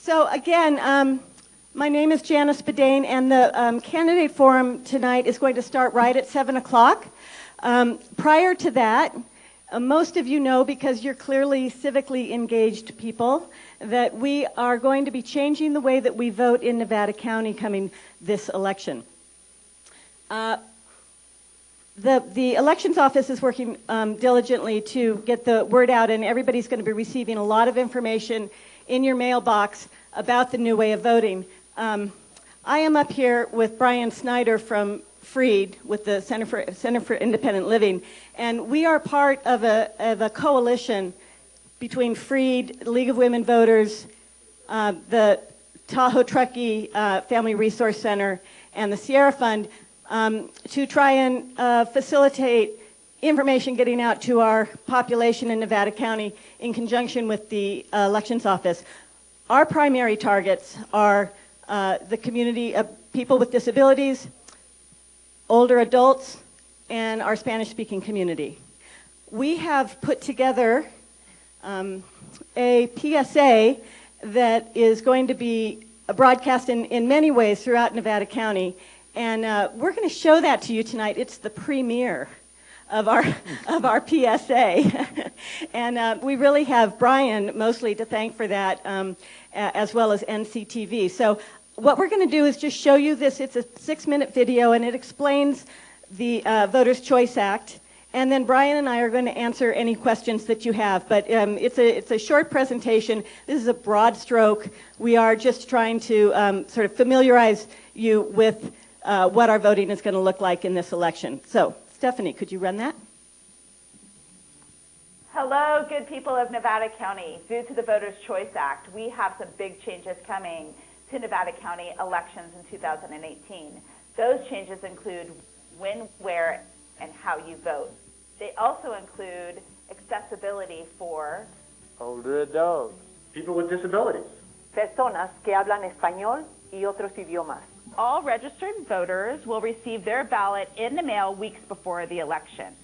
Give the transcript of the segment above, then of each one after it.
So again, my name is Janice Bedane, and the candidate forum tonight is going to start right at 7 o'clock. Prior to that, most of you know, because you're clearly civically engaged people, that we are going to be changing the way that we vote in Nevada County coming this election. The elections office is working diligently to get the word out, and everybody's going to be receiving a lot of information in your mailbox about the new way of voting. I am up here with Brian Snyder from Freed, with the Center for Independent Living, and we are part of a coalition between Freed, League of Women Voters, the Tahoe Truckee Family Resource Center, and the Sierra Fund to try and facilitate information getting out to our population in Nevada County in conjunction with the elections office. Our primary targets are the community of people with disabilities, older adults, and our Spanish-speaking community. We have put together a PSA that is going to be broadcast in many ways throughout Nevada County, and we're going to show that to you tonight. It's the premiere of our PSA, and we really have Brian mostly to thank for that, as well as NCTV. So what we're going to do is just show you this. It's a 6-minute video, and it explains the Voters' Choice Act. And then Brian and I are going to answer any questions that you have. But it's a short presentation. This is a broad stroke. We are just trying to sort of familiarize you with what our voting is going to look like in this election. So, Stephanie, could you run that? Hello, good people of Nevada County. Due to the Voters' Choice Act, we have some big changes coming to Nevada County elections in 2018. Those changes include when, where, and how you vote. They also include accessibility for older adults, people with disabilities, personas que hablan español y otros idiomas. All registered voters will receive their ballot in the mail weeks before the election.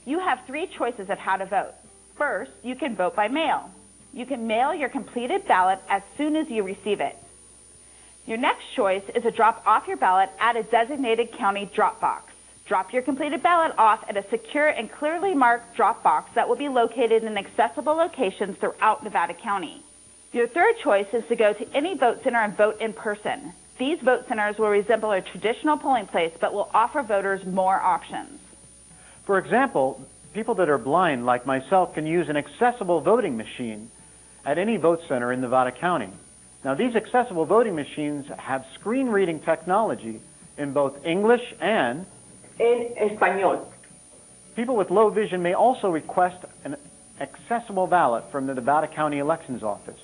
You have 3 choices of how to vote. First, you can vote by mail. You can mail your completed ballot as soon as you receive it. Your next choice is to drop off your ballot at a designated county drop box. Drop your completed ballot off at a secure and clearly marked drop box that will be located in accessible locations throughout Nevada County. Your third choice is to go to any vote center and vote in person. These vote centers will resemble a traditional polling place but will offer voters more options. For example, people that are blind, like myself, can use an accessible voting machine at any vote center in Nevada County. Now, these accessible voting machines have screen reading technology in both English and En español. People with low vision may also request an accessible ballot from the Nevada County Elections Office.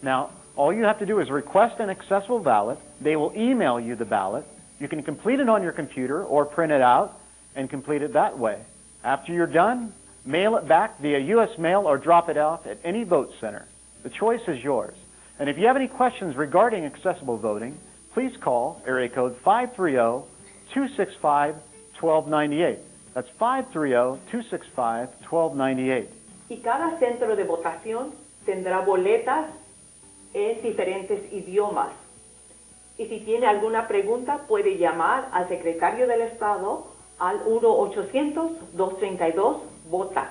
Now, all you have to do is request an accessible ballot. They will email you the ballot. You can complete it on your computer or print it out and complete it that way. After you're done, mail it back via U.S. mail or drop it off at any vote center. The choice is yours. And if you have any questions regarding accessible voting, please call area code 530-265-1298. That's 530-265-1298. Y cada centro de votación tendrá boletas en diferentes idiomas. Y si tiene alguna pregunta, puede llamar al secretario del Estado al 1-800-232-VOTA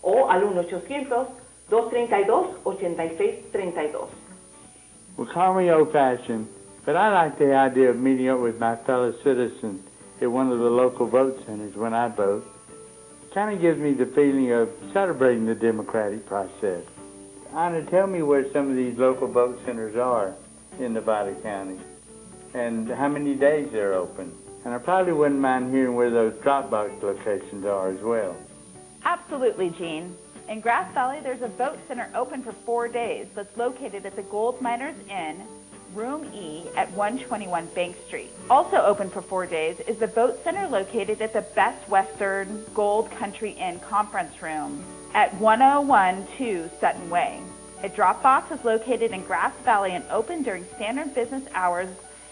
o al 1-800-232-8632. Well, call me old-fashioned, but I like the idea of meeting up with my fellow citizens at one of the local vote centers when I vote. It kind of gives me the feeling of celebrating the democratic process. Anna, tell me where some of these local vote centers are in Nevada County and how many days they're open. And I probably wouldn't mind hearing where those Dropbox locations are as well. Absolutely, Gene. In Grass Valley, there's a vote center open for 4 days that's located at the Gold Miners Inn, Room E at 121 Bank Street. Also open for 4 days is the vote center located at the Best Western Gold Country Inn Conference Room at 1012 Sutton Way. A drop box is located in Grass Valley and open during standard business hours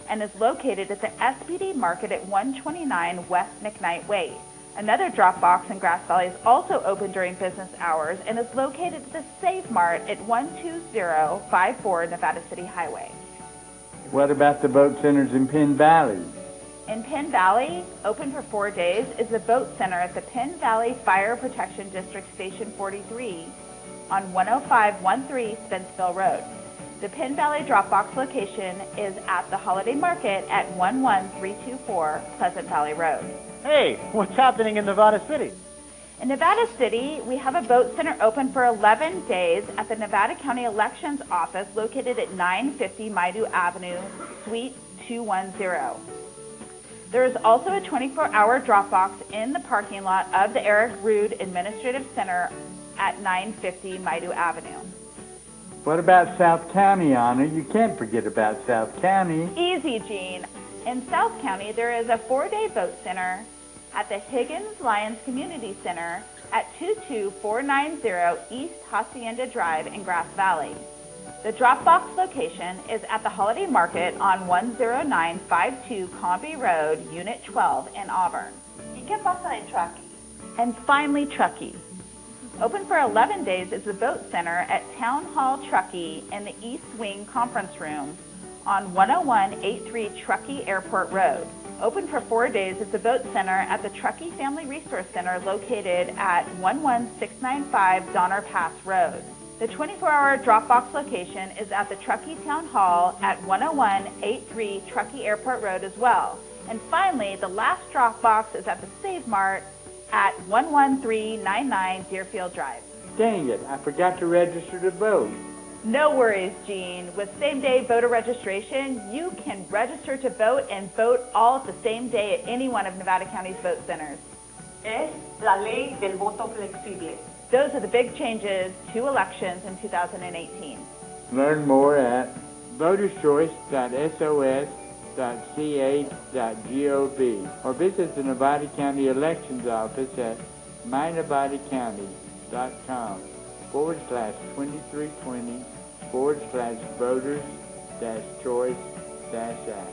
and is located at the SPD Market at 129 West McKnight Way. Another drop box in Grass Valley is also open during business hours and is located at the Save Mart at 12054 Nevada City Highway. What about the boat centers in Penn Valley? In Penn Valley, open for 4 days, is the boat center at the Penn Valley Fire Protection District Station 43 on 10513 Spenceville Road. The Penn Valley Dropbox location is at the Holiday Market at 11324 Pleasant Valley Road. Hey, what's happening in Nevada City? In Nevada City, we have a boat center open for 11 days at the Nevada County Elections Office located at 950 Maidu Avenue, Suite 210. There is also a 24-hour Dropbox in the parking lot of the Eric Rood Administrative Center at 950 Maidu Avenue. What about South County, Anna? You can't forget about South County. Easy, Gene. In South County, there is a 4-day boat center at the Higgins Lions Community Center at 22490 East Hacienda Drive in Grass Valley. The Dropbox location is at the Holiday Market on 10952 Comby Road, Unit 12 in Auburn. ¿Y qué pasa en Truckee? And finally, Truckee. Open for 11 days is the Boat Center at Town Hall Truckee in the East Wing Conference Room on 10183 Truckee Airport Road. Open for 4 days is the Boat Center at the Truckee Family Resource Center located at 11695 Donner Pass Road. The 24-hour Dropbox location is at the Truckee Town Hall at 10183 Truckee Airport Road as well. And finally, the last Dropbox is at the Save Mart at 11399 Deerfield Drive. Dang it, I forgot to register to vote. No worries, Gene. With same-day voter registration, you can register to vote and vote all at the same day at any one of Nevada County's vote centers. Es la ley del voto flexible. Those are the big changes to elections in 2018. Learn more at voterschoice.sos.ca.gov or visit the Nevada County Elections Office at mynevadacounty.com/2320/voters-choice-act.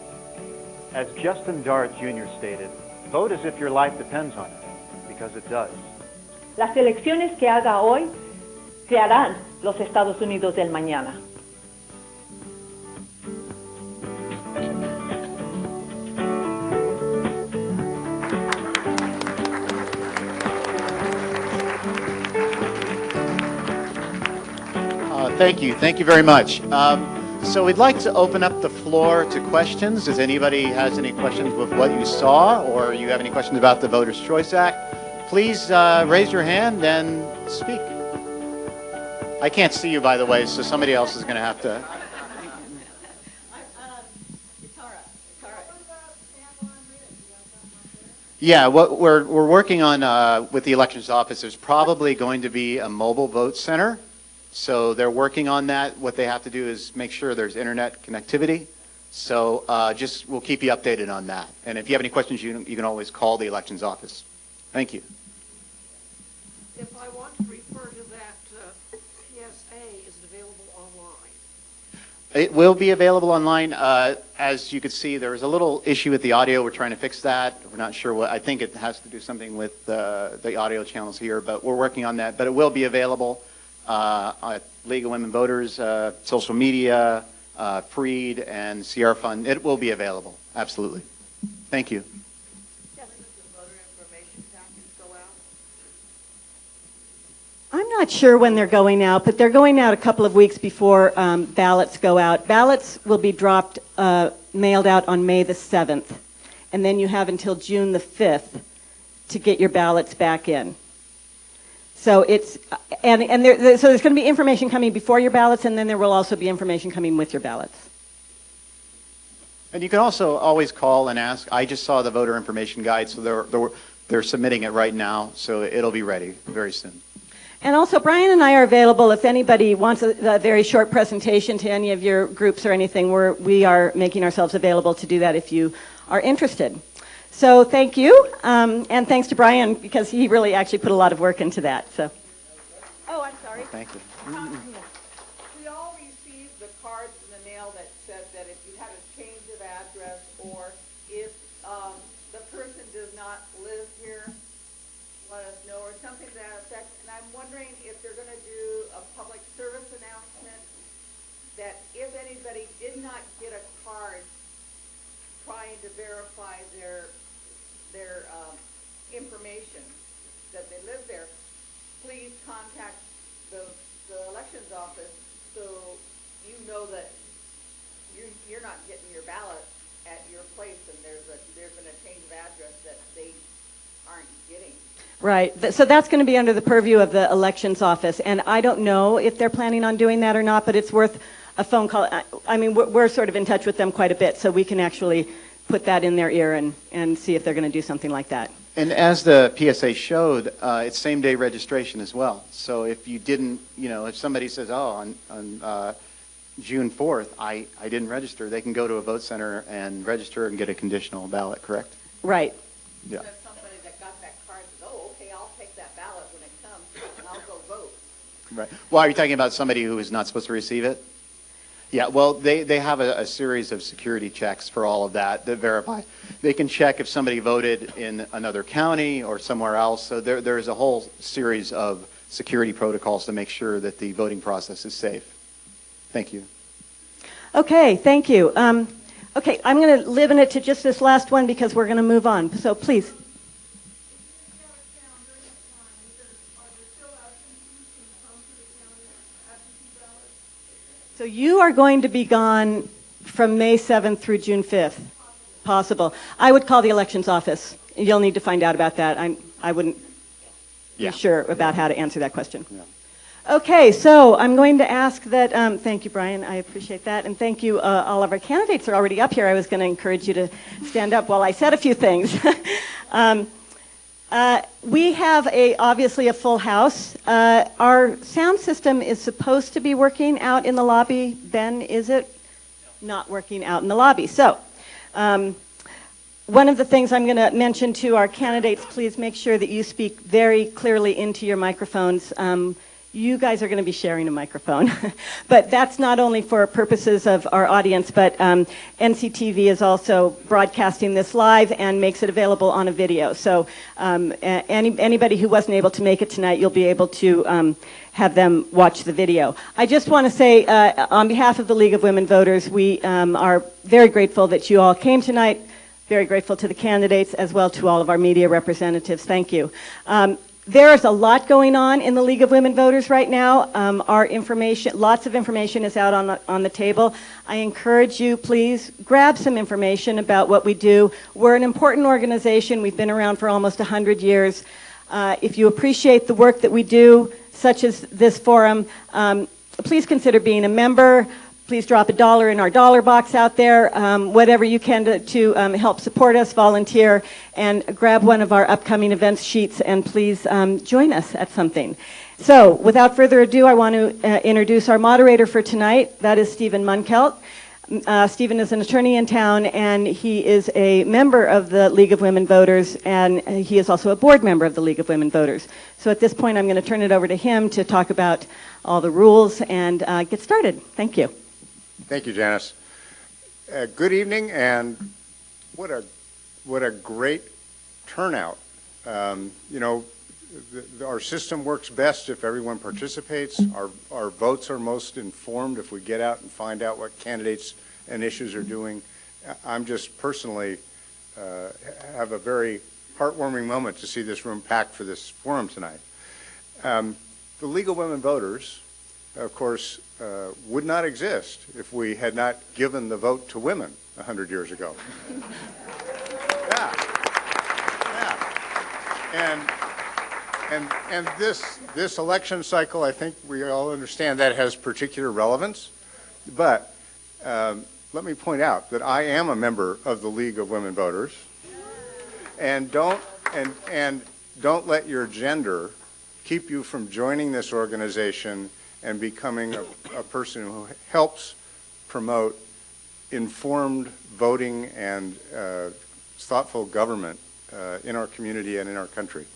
As Justin Dart Jr. stated, vote as if your life depends on it, because it does. Las elecciones que haga hoy crearán los Estados Unidos del mañana. Thank you. Thank you very much. So we'd like to open up the floor to questions. Does anybody has any questions with what you saw, or you have any questions about the Voters' Choice Act? Please raise your hand and speak. I can't see you, by the way, so somebody else is going to have to. Yeah, what we're working on with the elections office, there's probably going to be a mobile vote center. So they're working on that. What they have to do is make sure there's internet connectivity. So we'll keep you updated on that. And if you have any questions, you can always call the elections office. Thank you. If I want to refer to that PSA, is it available online? It will be available online. As you can see, there was a little issue with the audio. We're trying to fix that. We're not sure what. I think it has to do something with the audio channels here, but we're working on that. But it will be available at League of Women Voters, social media, Freed, and Sierra Fund. It will be available. Absolutely. Thank you. I'm not sure when they're going out, but they're going out a couple of weeks before ballots go out. Ballots will be mailed out on May the 7th, and then you have until June the 5th to get your ballots back in. So so there's going to be information coming before your ballots, and then there will also be information coming with your ballots. And you can also always call and ask. I just saw the voter information guide, so they're submitting it right now, so it'll be ready very soon. And also, Brian and I are available if anybody wants a very short presentation to any of your groups or anything. We are making ourselves available to do that if you are interested. So thank you, and thanks to Brian, because he really actually put a lot of work into that. So. Oh, I'm sorry. Thank you. We all received the cards in the mail that said that if you had a change of address or if the person does not live here, let us know, or something to that effect. And I'm wondering if they're going to do a public service announcement that if anybody did not get a card trying to verify their information that they live there, please contact the elections office so you know that you're not getting your ballot at your place and there's been a change of address that they aren't getting. Right. So that's going to be under the purview of the elections office. And I don't know if they're planning on doing that or not, but it's worth a phone call. I mean, we're sort of in touch with them quite a bit, so we can actually put that in their ear and see if they're going to do something like that. And as the PSA showed, it's same-day registration as well. So if you didn't, if somebody says, oh, on June 4th, I didn't register, they can go to a vote center and register and get a conditional ballot, correct? Right. Yeah. There's somebody that got that card and says, oh, okay, I'll take that ballot when it comes and I'll go vote. Right. Well, are you talking about somebody who is not supposed to receive it? Yeah, well, they have a series of security checks for all of that verify. They can check if somebody voted in another county or somewhere else. So there's a whole series of security protocols to make sure that the voting process is safe. Thank you. Okay, thank you. Okay, I'm going to limit it to just this last one because we're going to move on. So please. So you are going to be gone from May 7th through June 5th. Possible. I would call the elections office. You'll need to find out about that. I wouldn't be sure about how to answer that question. Yeah. Okay, so I'm going to ask that, thank you, Brian, I appreciate that, and thank you, all of our candidates are already up here. I was going to encourage you to stand up while I said a few things. We have obviously a full house. Our sound system is supposed to be working out in the lobby. Ben, is it? Not working out in the lobby. So, one of the things I'm going to mention to our candidates, please make sure that you speak very clearly into your microphones. You guys are going to be sharing a microphone, but that's not only for purposes of our audience, but NCTV is also broadcasting this live and makes it available on a video. So anybody who wasn't able to make it tonight, you'll be able to have them watch the video. I just want to say, on behalf of the League of Women Voters, we are very grateful that you all came tonight, very grateful to the candidates, as well to all of our media representatives. Thank you. There is a lot going on in the League of Women Voters right now. Our information, lots of information is out on the table. I encourage you, please, grab some information about what we do. We're an important organization. We've been around for almost 100 years. If you appreciate the work that we do, such as this forum, please consider being a member. Please drop $1 in our dollar box out there, whatever you can to help support us, volunteer, and grab one of our upcoming events sheets, and please join us at something. So, without further ado, I want to introduce our moderator for tonight. That is Stephen Munkelt. Stephen is an attorney in town, and he is a member of the League of Women Voters, and he is also a board member of the League of Women Voters. So at this point, I'm going to turn it over to him to talk about all the rules and get started. Thank you. Thank you, Janice. Good evening, and what a great turnout. Our system works best if everyone participates. Our votes are most informed if we get out and find out what candidates and issues are doing. I'm just personally have a very heartwarming moment to see this room packed for this forum tonight. The League of Women Voters, of course, would not exist if we had not given the vote to women 100 years ago. And this election cycle, I think we all understand that has particular relevance. But let me point out that I am a member of the League of Women Voters, and don't let your gender keep you from joining this organization and becoming a person who helps promote informed voting and thoughtful government in our community and in our country.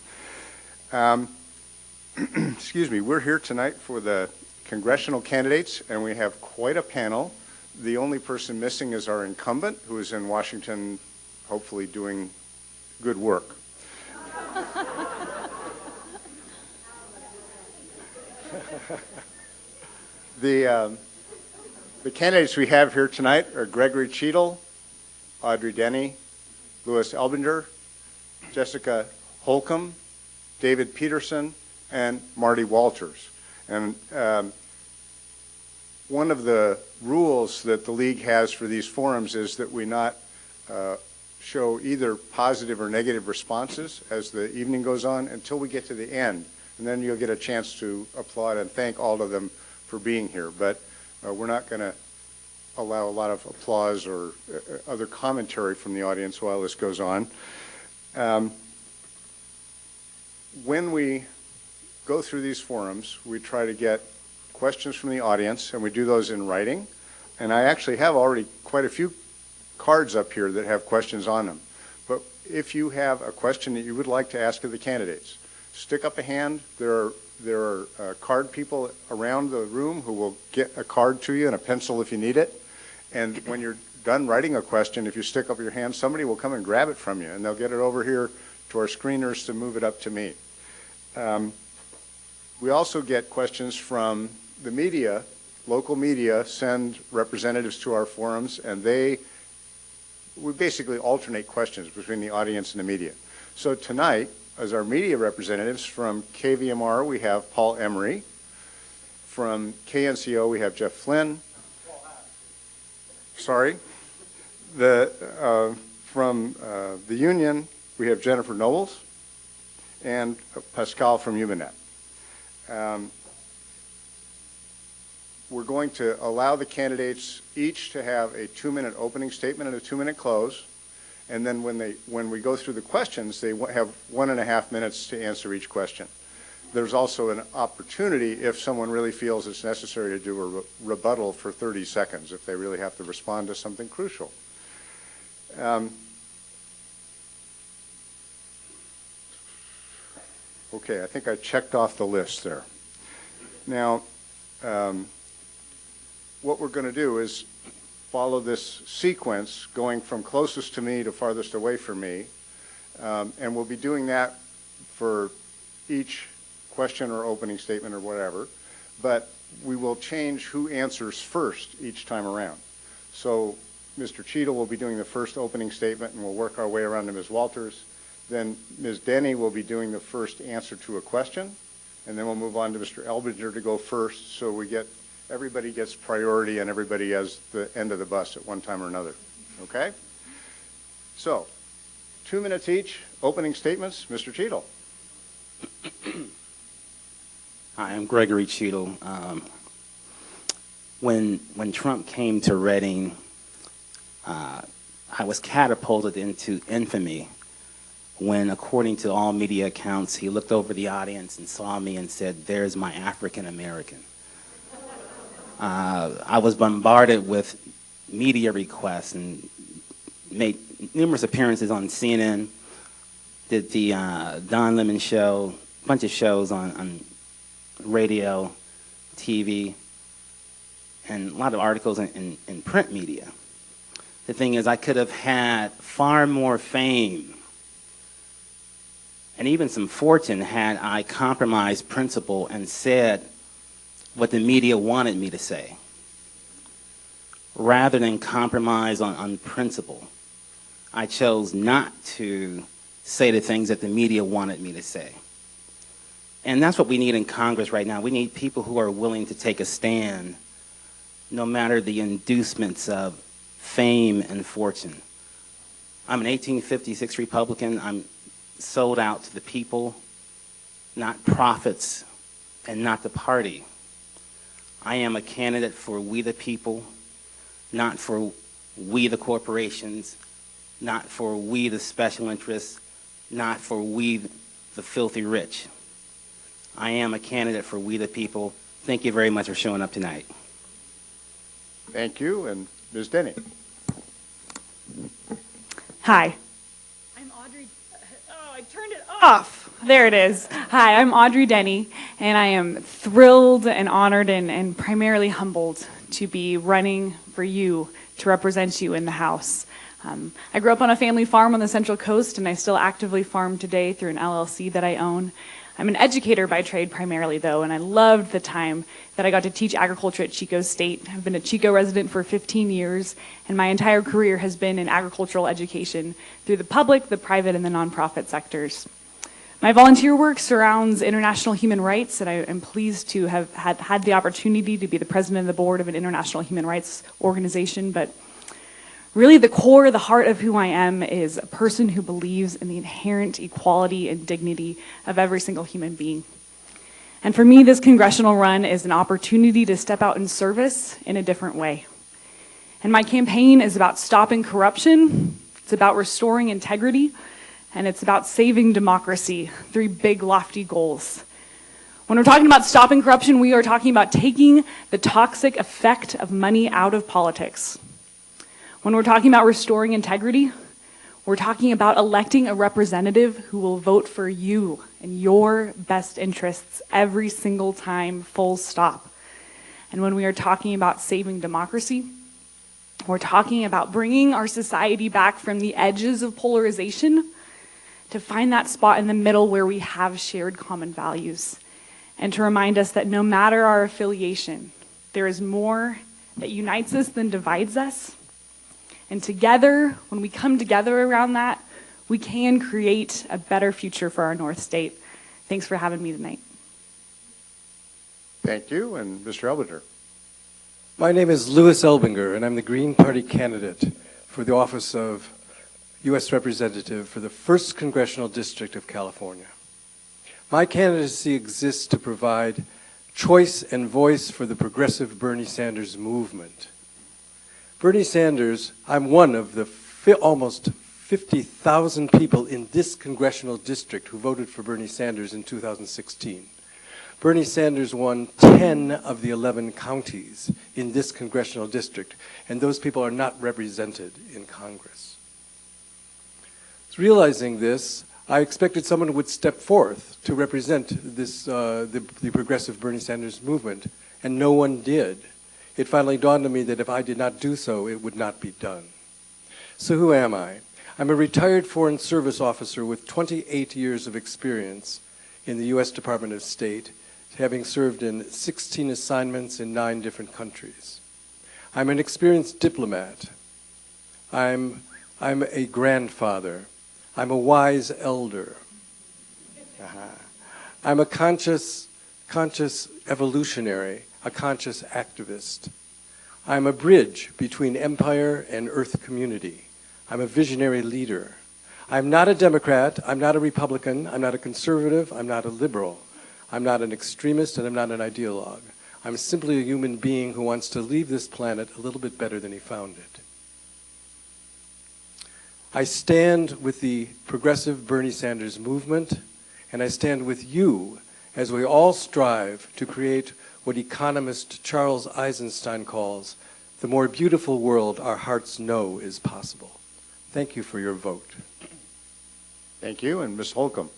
Excuse me, we're here tonight for the congressional candidates, and we have quite a panel. The only person missing is our incumbent, who is in Washington, hopefully doing good work. The candidates we have here tonight are Gregory Cheadle, Audrey Denny, Louis Elbinger, Jessica Holcomb, David Peterson, and Marty Walters. And one of the rules that the league has for these forums is that we not show either positive or negative responses as the evening goes on until we get to the end. And then you'll get a chance to applaud and thank all of them for being here. But we're not going to allow a lot of applause or other commentary from the audience while this goes on. When we go through these forums, we try to get questions from the audience, and we do those in writing. And I actually have already quite a few cards up here that have questions on them. But if you have a question that you would like to ask of the candidates, stick up a hand. There are card people around the room who will get a card to you and a pencil if you need it. And when you're done writing a question, if you stick up your hand, somebody will come and grab it from you, and they'll get it over here to our screeners to move it up to me. We also get questions from the media. Local media send representatives to our forums, and we basically alternate questions between the audience and the media. So tonight, as our media representatives from KVMR, we have Paul Emery. From KNCO, we have Jeff Flynn. Sorry. From the Union, we have Jennifer Nobles and Pascal from Umanet. We're going to allow the candidates each to have a 2-minute opening statement and a 2-minute close. And then when we go through the questions, they have 1.5 minutes to answer each question. There's also an opportunity if someone really feels it's necessary to do a rebuttal for 30 seconds if they really have to respond to something crucial. Okay, I think I checked off the list there. Now, what we're going to do is follow this sequence going from closest to me to farthest away from me, and we'll be doing that for each question or opening statement or whatever, but we will change who answers first each time around. So Mr. Cheadle will be doing the first opening statement, and we'll work our way around to Ms. Walters. Then Ms. Denny will be doing the first answer to a question, and then we'll move on to Mr. Elbinger to go first, so everybody gets priority and everybody has the end of the bus at one time or another. Okay? So, 2 minutes each, opening statements. Mr. Cheadle. Hi, I'm Gregory Cheadle. When Trump came to Reading, I was catapulted into infamy when, according to all media accounts, he looked over the audience and saw me and said, "There's my African American." I was bombarded with media requests and made numerous appearances on CNN, did the Don Lemon show, a bunch of shows on radio, TV, and a lot of articles in print media. The thing is, I could have had far more fame and even some fortune had I compromised principle and said what the media wanted me to say, rather than compromise on principle. I chose not to say the things that the media wanted me to say. And that's what we need in Congress right now. We need people who are willing to take a stand, no matter the inducements of fame and fortune. I'm an 1856 Republican. I'm sold out to the people, not profits, and not the party. I am a candidate for we the people, not for we the corporations, not for we the special interests, not for we the filthy rich. I am a candidate for we the people. Thank you very much for showing up tonight. Thank you. And Ms. Denny. Hi. I'm Audrey. Oh, I turned it off. There it is. Hi, I'm Audrey Denny, and I am thrilled and honored and primarily humbled to be running for you to represent you in the House. I grew up on a family farm on the Central Coast, and I still actively farm today through an LLC that I own. I'm an educator by trade primarily, though, and I loved the time that I got to teach agriculture at Chico State. I've been a Chico resident for 15 years, and my entire career has been in agricultural education through the public, the private, and the nonprofit sectors. My volunteer work surrounds international human rights, and I am pleased to have had the opportunity to be the president of the board of an international human rights organization, but really the core, the heart of who I am is a person who believes in the inherent equality and dignity of every single human being. And for me, this congressional run is an opportunity to step out in service in a different way. And my campaign is about stopping corruption, it's about restoring integrity, and it's about saving democracy, 3 big, lofty goals. When we're talking about stopping corruption, we are talking about taking the toxic effect of money out of politics. When we're talking about restoring integrity, we're talking about electing a representative who will vote for you and your best interests every single time, full stop. And when we are talking about saving democracy, we're talking about bringing our society back from the edges of polarization to find that spot in the middle where we have shared common values, and to remind us that no matter our affiliation, there is more that unites us than divides us. And together, when we come together around that, we can create a better future for our North State. Thanks for having me tonight. Thank you. And Mr. Elbinger. My name is Louis Elbinger, and I'm the Green Party candidate for the office of U.S. Representative for the 1st Congressional District of California. My candidacy exists to provide choice and voice for the progressive Bernie Sanders movement. Bernie Sanders, I'm one of the almost 50,000 people in this congressional district who voted for Bernie Sanders in 2016. Bernie Sanders won 10 of the 11 counties in this congressional district, and those people are not represented in Congress. Realizing this, I expected someone would step forth to represent this, the progressive Bernie Sanders movement, and no one did. It finally dawned on me that if I did not do so, it would not be done. So who am I? I'm a retired Foreign Service officer with 28 years of experience in the U.S. Department of State, having served in 16 assignments in 9 different countries. I'm an experienced diplomat. I'm a grandfather. I'm a wise elder. I'm a conscious evolutionary, a conscious activist. I'm a bridge between empire and earth community. I'm a visionary leader. I'm not a Democrat, I'm not a Republican, I'm not a conservative, I'm not a liberal. I'm not an extremist, and I'm not an ideologue. I'm simply a human being who wants to leave this planet a little bit better than he found it. I stand with the progressive Bernie Sanders movement, and I stand with you as we all strive to create what economist Charles Eisenstein calls the more beautiful world our hearts know is possible. Thank you for your vote. Thank you. And Ms. Holcomb.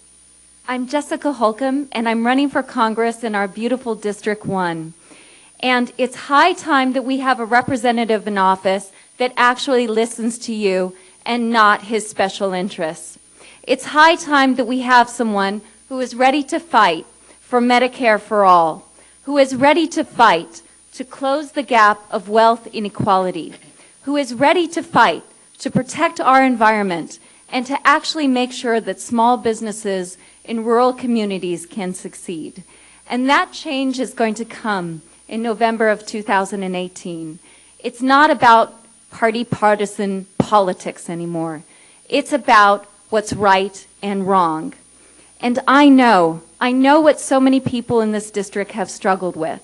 I'm Jessica Holcomb, and I'm running for Congress in our beautiful District 1. And it's high time that we have a representative in office that actually listens to you and not his special interests. It's high time that we have someone who is ready to fight for Medicare for all, who is ready to fight to close the gap of wealth inequality, who is ready to fight to protect our environment and to actually make sure that small businesses in rural communities can succeed. And that change is going to come in November of 2018. It's not about partisan politics anymore. It's about what's right and wrong. And I know what so many people in this district have struggled with.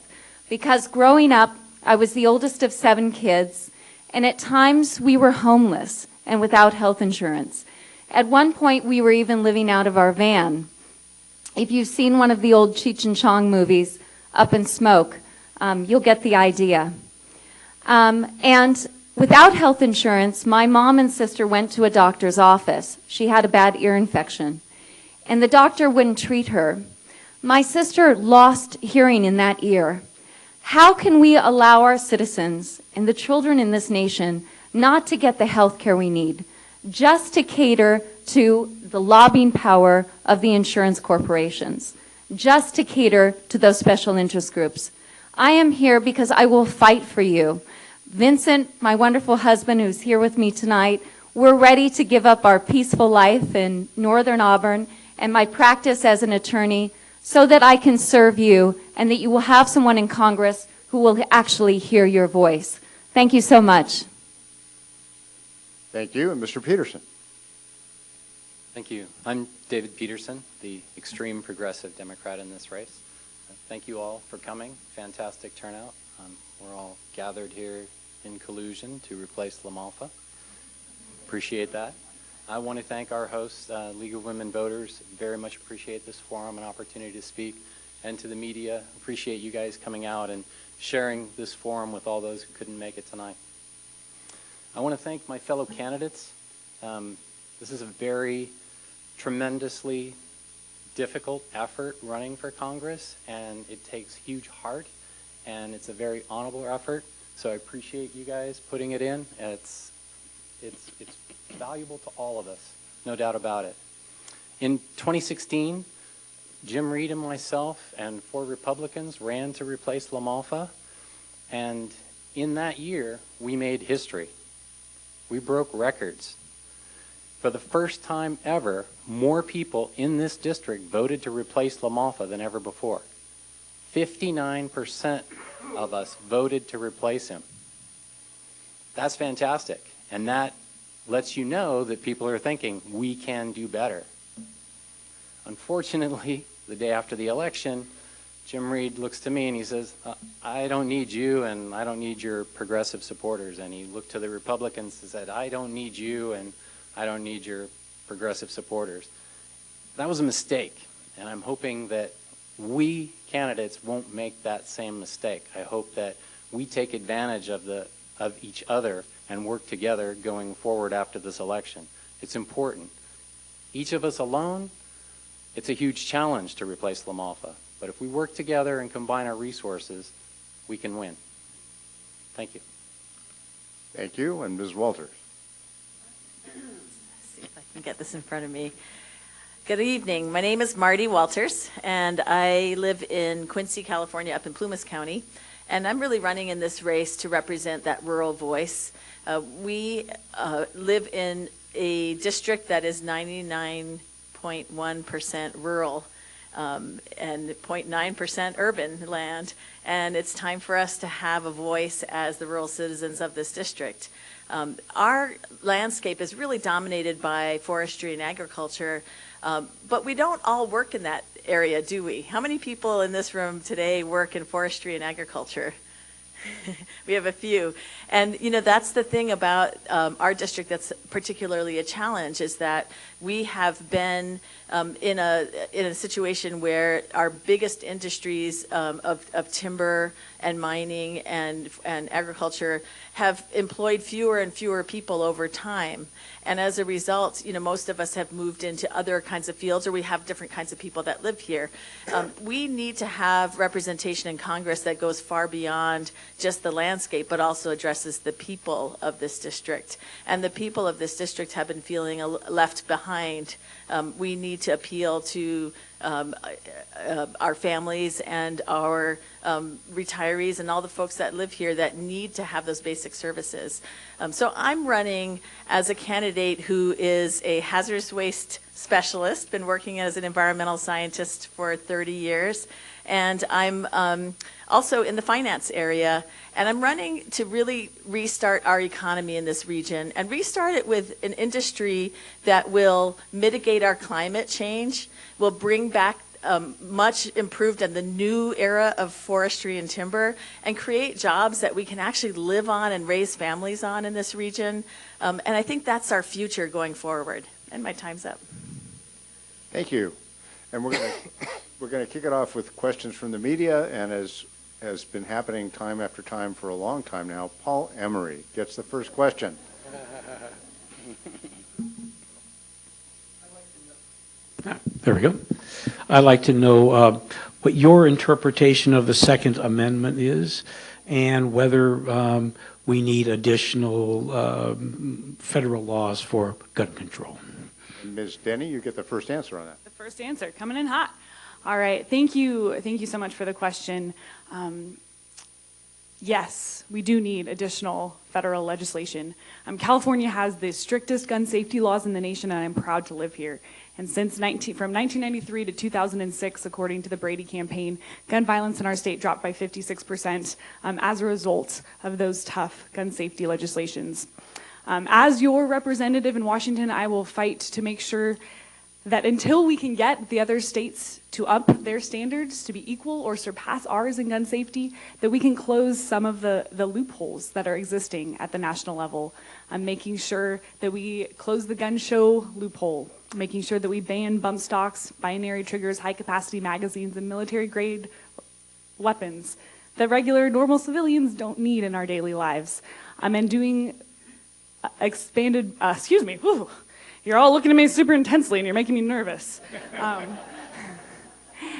Because growing up, I was the oldest of 7 kids, and at times we were homeless and without health insurance. At one point, we were even living out of our van. If you've seen one of the old Cheech and Chong movies, Up in Smoke, you'll get the idea. And without health insurance, my mom and sister went to a doctor's office. She had a bad ear infection, and the doctor wouldn't treat her. My sister lost hearing in that ear. How can we allow our citizens and the children in this nation not to get the health care we need, just to cater to the lobbying power of the insurance corporations? just to cater to those special interest groups. I am here because I will fight for you. Vincent, my wonderful husband who's here with me tonight, we're ready to give up our peaceful life in Northern Auburn and my practice as an attorney so that I can serve you and that you will have someone in Congress who will actually hear your voice. Thank you so much. Thank you. And Mr. Peterson. Thank you. I'm David Peterson, the extreme progressive Democrat in this race. Thank you all for coming. Fantastic turnout. We're all gathered here in collusion to replace LaMalfa. Appreciate that. I want to thank our hosts, League of Women Voters. Very much appreciate this forum and opportunity to speak. And to the media, appreciate you guys coming out and sharing this forum with all those who couldn't make it tonight. I want to thank my fellow candidates. This is a very tremendously difficult effort running for Congress, and it takes huge heart, and it's a very honorable effort. So I appreciate you guys putting it in. It's valuable to all of us, no doubt about it. In 2016, Jim Reed and myself and 4 Republicans ran to replace LaMalfa, and in that year, we made history. We broke records. For the first time ever, more people in this district voted to replace LaMalfa than ever before. 59% of us voted to replace him. That's fantastic, and that lets you know that people are thinking, we can do better. Unfortunately, the day after the election, Jim Reed looks to me and he says, I don't need you and I don't need your progressive supporters. And he looked to the Republicans and said, I don't need you and I don't need your progressive supporters. That was a mistake, and I'm hoping that we candidates won't make that same mistake. I hope that we take advantage of each other and work together going forward after this election. It's important. Each of us alone, it's a huge challenge to replace LaMalfa. But if we work together and combine our resources, we can win. Thank you. Thank you. And Ms. Walters. Let's see if I can get this in front of me. Good evening. My name is Marty Walters, and I live in Quincy, California, up in Plumas County. And I'm really running in this race to represent that rural voice. We live in a district that is 99.1% rural and 0.9% urban land. And it's time for us to have a voice as the rural citizens of this district. Our landscape is really dominated by forestry and agriculture, but we don't all work in that area, do we? How many people in this room today work in forestry and agriculture? We have a few. And, you know, that's the thing about our district that's particularly a challenge, is that we have been in a situation where our biggest industries of timber and mining and agriculture have employed fewer and fewer people over time. And as a result, you know, most of us have moved into other kinds of fields, or we have different kinds of people that live here. We need to have representation in Congress that goes far beyond just the landscape, but also addresses the people of this district. And the people of this district have been feeling left behind. We need to appeal to our families and our retirees and all the folks that live here that need to have those basic services. So I'm running as a candidate who is a hazardous waste specialist, been working as an environmental scientist for 30 years, and I'm also in the finance area, and I'm running to really restart our economy in this region and restart it with an industry that will mitigate our climate change, will bring back much improved in the new era of forestry and timber, and create jobs that we can actually live on and raise families on in this region. And I think that's our future going forward. And my time's up. Thank you. And we're going to kick it off with questions from the media, and as has been happening time after time for a long time now, Paul Emery gets the first question. There we go. I'd like to know what your interpretation of the Second Amendment is, and whether we need additional federal laws for gun control. Ms. Denny, you get the first answer on that. The first answer, coming in hot. All right, thank you so much for the question. Yes, we do need additional federal legislation. California has the strictest gun safety laws in the nation, and I'm proud to live here. And from 1993 to 2006, according to the Brady campaign, gun violence in our state dropped by 56% as a result of those tough gun safety legislations. As your representative in Washington, I will fight to make sure that until we can get the other states to up their standards to be equal or surpass ours in gun safety, that we can close some of the loopholes that are existing at the national level. Making sure that we close the gun show loophole, making sure that we ban bump stocks, binary triggers, high-capacity magazines, and military-grade weapons that regular, normal civilians don't need in our daily lives. And doing expanded, excuse me, whew, you're all looking at me super intensely and you're making me nervous.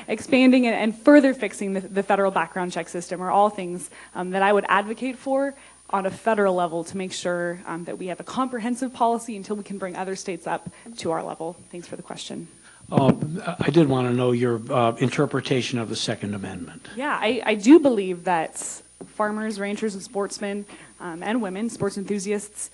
Expanding and further fixing the federal background check system are all things that I would advocate for on a federal level to make sure that we have a comprehensive policy until we can bring other states up to our level. Thanks for the question. I did want to know your interpretation of the Second Amendment. Yeah, I do believe that farmers, ranchers, and sportsmen and women, sports enthusiasts,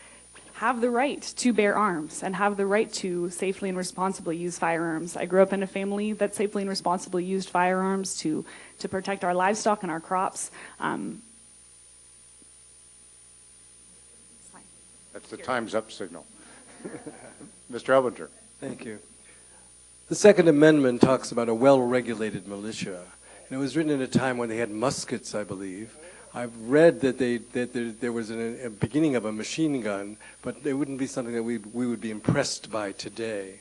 have the right to bear arms and have the right to safely and responsibly use firearms. I grew up in a family that safely and responsibly used firearms to protect our livestock and our crops. That's the time's up signal. Mr. Elbinger. Thank you. The Second Amendment talks about a well-regulated militia. And it was written at a time when they had muskets, I believe. I've read that there was a beginning of a machine gun, but it wouldn't be something that we would be impressed by today.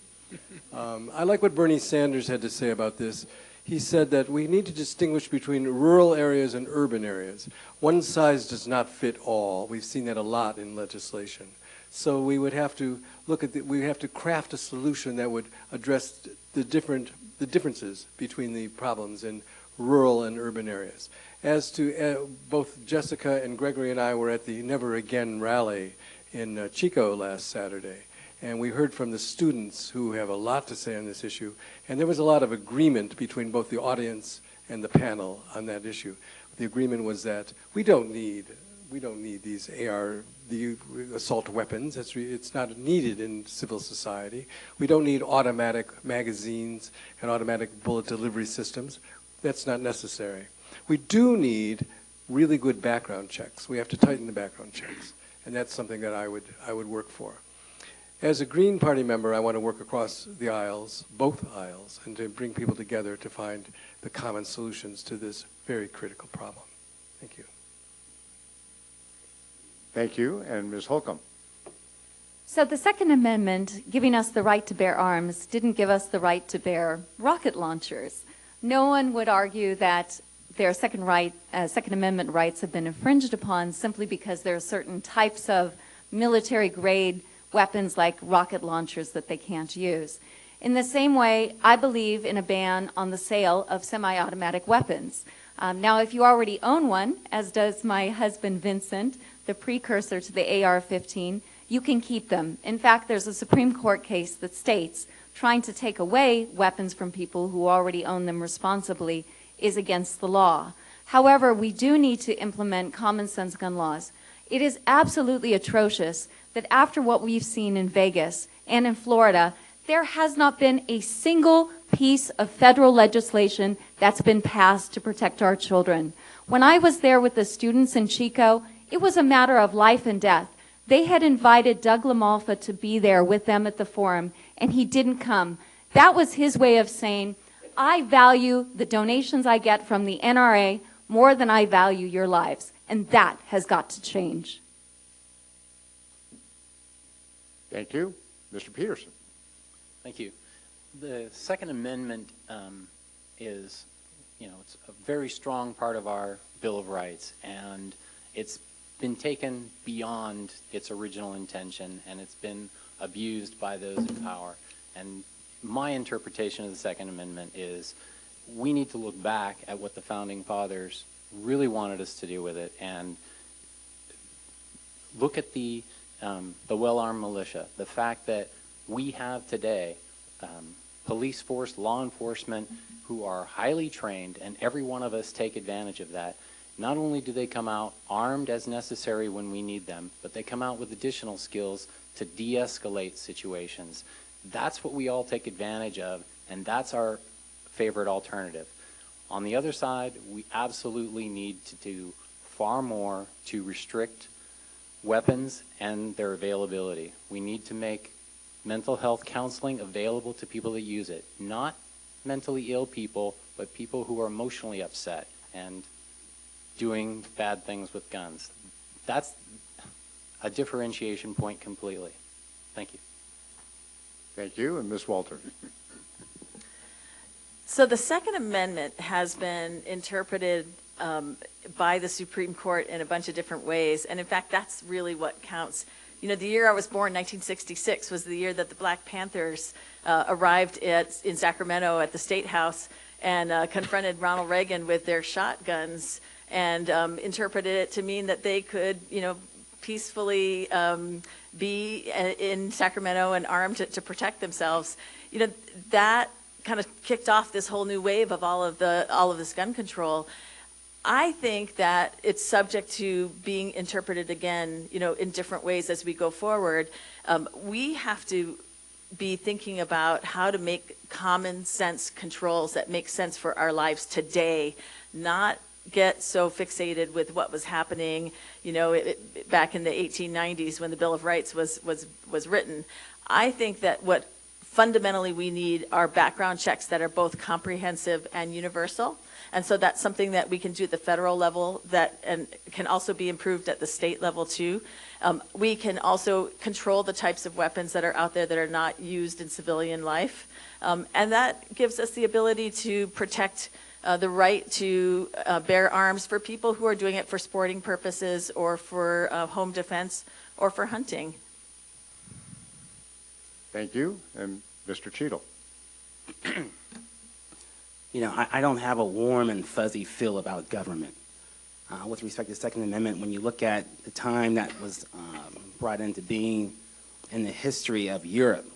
I like what Bernie Sanders had to say about this. He said that we need to distinguish between rural areas and urban areas. One size does not fit all. We've seen that a lot in legislation. So we would have to look at we have to craft a solution that would address the differences between the problems in rural and urban areas. As to both Jessica and Gregory and I were at the Never Again rally in Chico last Saturday, and we heard from the students who have a lot to say on this issue, and there was a lot of agreement between both the audience and the panel on that issue. The agreement was that we don't need these the assault weapons. It's not needed in civil society. We don't need automatic magazines and automatic bullet delivery systems. That's not necessary. We do need really good background checks. We have to tighten the background checks, and that's something that I would work for. As a Green Party member, I want to work across the aisles, both aisles, and to bring people together to find the common solutions to this very critical problem. Thank you. Thank you. And Ms. Holcomb. So the Second Amendment, giving us the right to bear arms, didn't give us the right to bear rocket launchers. No one would argue that their Second Amendment rights have been infringed upon simply because there are certain types of military-grade weapons like rocket launchers that they can't use. In the same way, I believe in a ban on the sale of semi-automatic weapons. Now, if you already own one, as does my husband Vincent, the precursor to the AR-15, you can keep them. In fact, there's a Supreme Court case that states trying to take away weapons from people who already own them responsibly is against the law. However, we do need to implement common sense gun laws. It is absolutely atrocious that after what we've seen in Vegas and in Florida, there has not been a single piece of federal legislation that's been passed to protect our children. When I was there with the students in Chico, it was a matter of life and death. They had invited Doug LaMalfa to be there with them at the forum, and he didn't come. That was his way of saying, I value the donations I get from the NRA more than I value your lives, and that has got to change. Thank you. Mr. Peterson. Thank you. The Second Amendment is, it's a very strong part of our Bill of Rights, and it's been taken beyond its original intention, and it's been abused by those in power. And my interpretation of the Second Amendment is we need to look back at what the Founding Fathers really wanted us to do with it and look at the well-armed militia, the fact that we have today police force, law enforcement, who are highly trained, and every one of us take advantage of that. Not only do they come out armed as necessary when we need them, but they come out with additional skills to de-escalate situations. That's what we all take advantage of, and that's our favorite alternative. On the other side, we absolutely need to do far more to restrict weapons and their availability. We need to make mental health counseling available to people that use it. Not mentally ill people, but people who are emotionally upset and doing bad things with guns. That's a differentiation point completely. Thank you. Thank you. And Ms. Walter. So the Second Amendment has been interpreted by the Supreme Court in a bunch of different ways. And in fact, that's really what counts. You know, the year I was born, 1966, was the year that the Black Panthers arrived in Sacramento at the State House and confronted Ronald Reagan with their shotguns and interpreted it to mean that they could, you know, peacefully be in Sacramento and armed to protect themselves. You know, that kind of kicked off this whole new wave of all of this gun control. I think that it's subject to being interpreted again, you know, in different ways as we go forward. We have to be thinking about how to make common sense controls that make sense for our lives today, not get so fixated with what was happening, you know, back in the 1890s when the Bill of Rights was written. I think that what fundamentally we need are background checks that are both comprehensive and universal. And so that's something that we can do at the federal level and can also be improved at the state level too. We can also control the types of weapons that are out there that are not used in civilian life. And that gives us the ability to protect the right to bear arms for people who are doing it for sporting purposes or for home defense or for hunting. Thank you. And Mr. Cheadle. You know, I don't have a warm and fuzzy feel about government. With respect to the Second Amendment, when you look at the time that was brought into being in the history of Europe,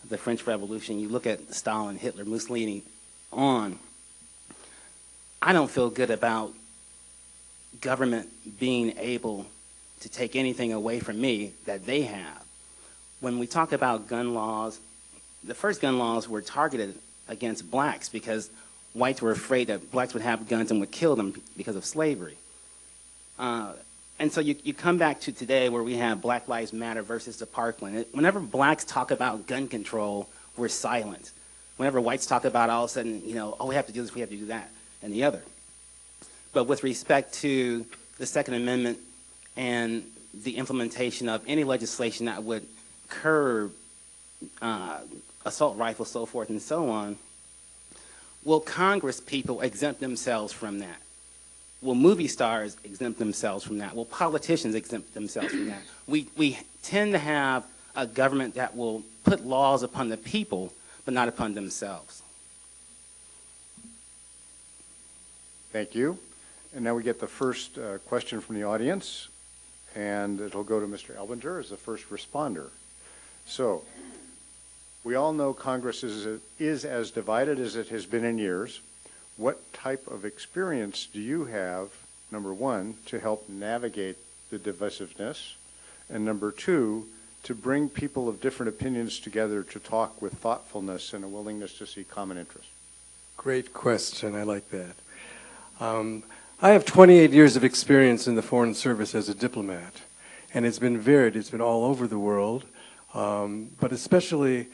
the French Revolution, you look at Stalin, Hitler, Mussolini, on, I don't feel good about government being able to take anything away from me that they have. When we talk about gun laws, the first gun laws were targeted against blacks because whites were afraid that blacks would have guns and would kill them because of slavery. And so you come back to today where we have Black Lives Matter versus the Parkland. Whenever blacks talk about gun control, we're silent. Whenever whites talk about all of a sudden, you know, oh, we have to do this, we have to do that, and the other. But with respect to the Second Amendment and the implementation of any legislation that would curb assault rifles, so forth and so on, will Congress people exempt themselves from that? Will movie stars exempt themselves from that? Will politicians exempt themselves from that? We tend to have a government that will put laws upon the people, but not upon themselves. Thank you. And now we get the first question from the audience, and it'll go to Mr. Elbinger as the first responder. So, we all know Congress is as divided as it has been in years. What type of experience do you have, number one, to help navigate the divisiveness, and number two, to bring people of different opinions together to talk with thoughtfulness and a willingness to see common interest? Great question. I like that. I have 28 years of experience in the Foreign Service as a diplomat, and it's been varied. It's been all over the world, but especially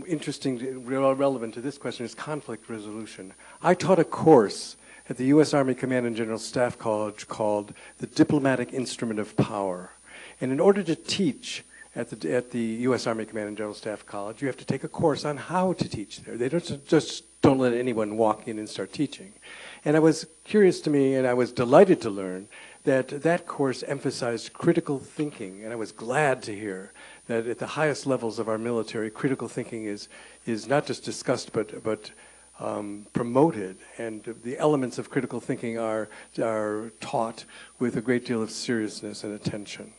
interesting, relevant to this question is conflict resolution. I taught a course at the U.S. Army Command and General Staff College called The Diplomatic Instrument of Power. And in order to teach at the U.S. Army Command and General Staff College, you have to take a course on how to teach there. They don't let anyone walk in and start teaching. And it was curious to me, and I was delighted to learn that course emphasized critical thinking, and I was glad to hear that at the highest levels of our military, critical thinking is not just discussed but promoted, and the elements of critical thinking are taught with a great deal of seriousness and attention.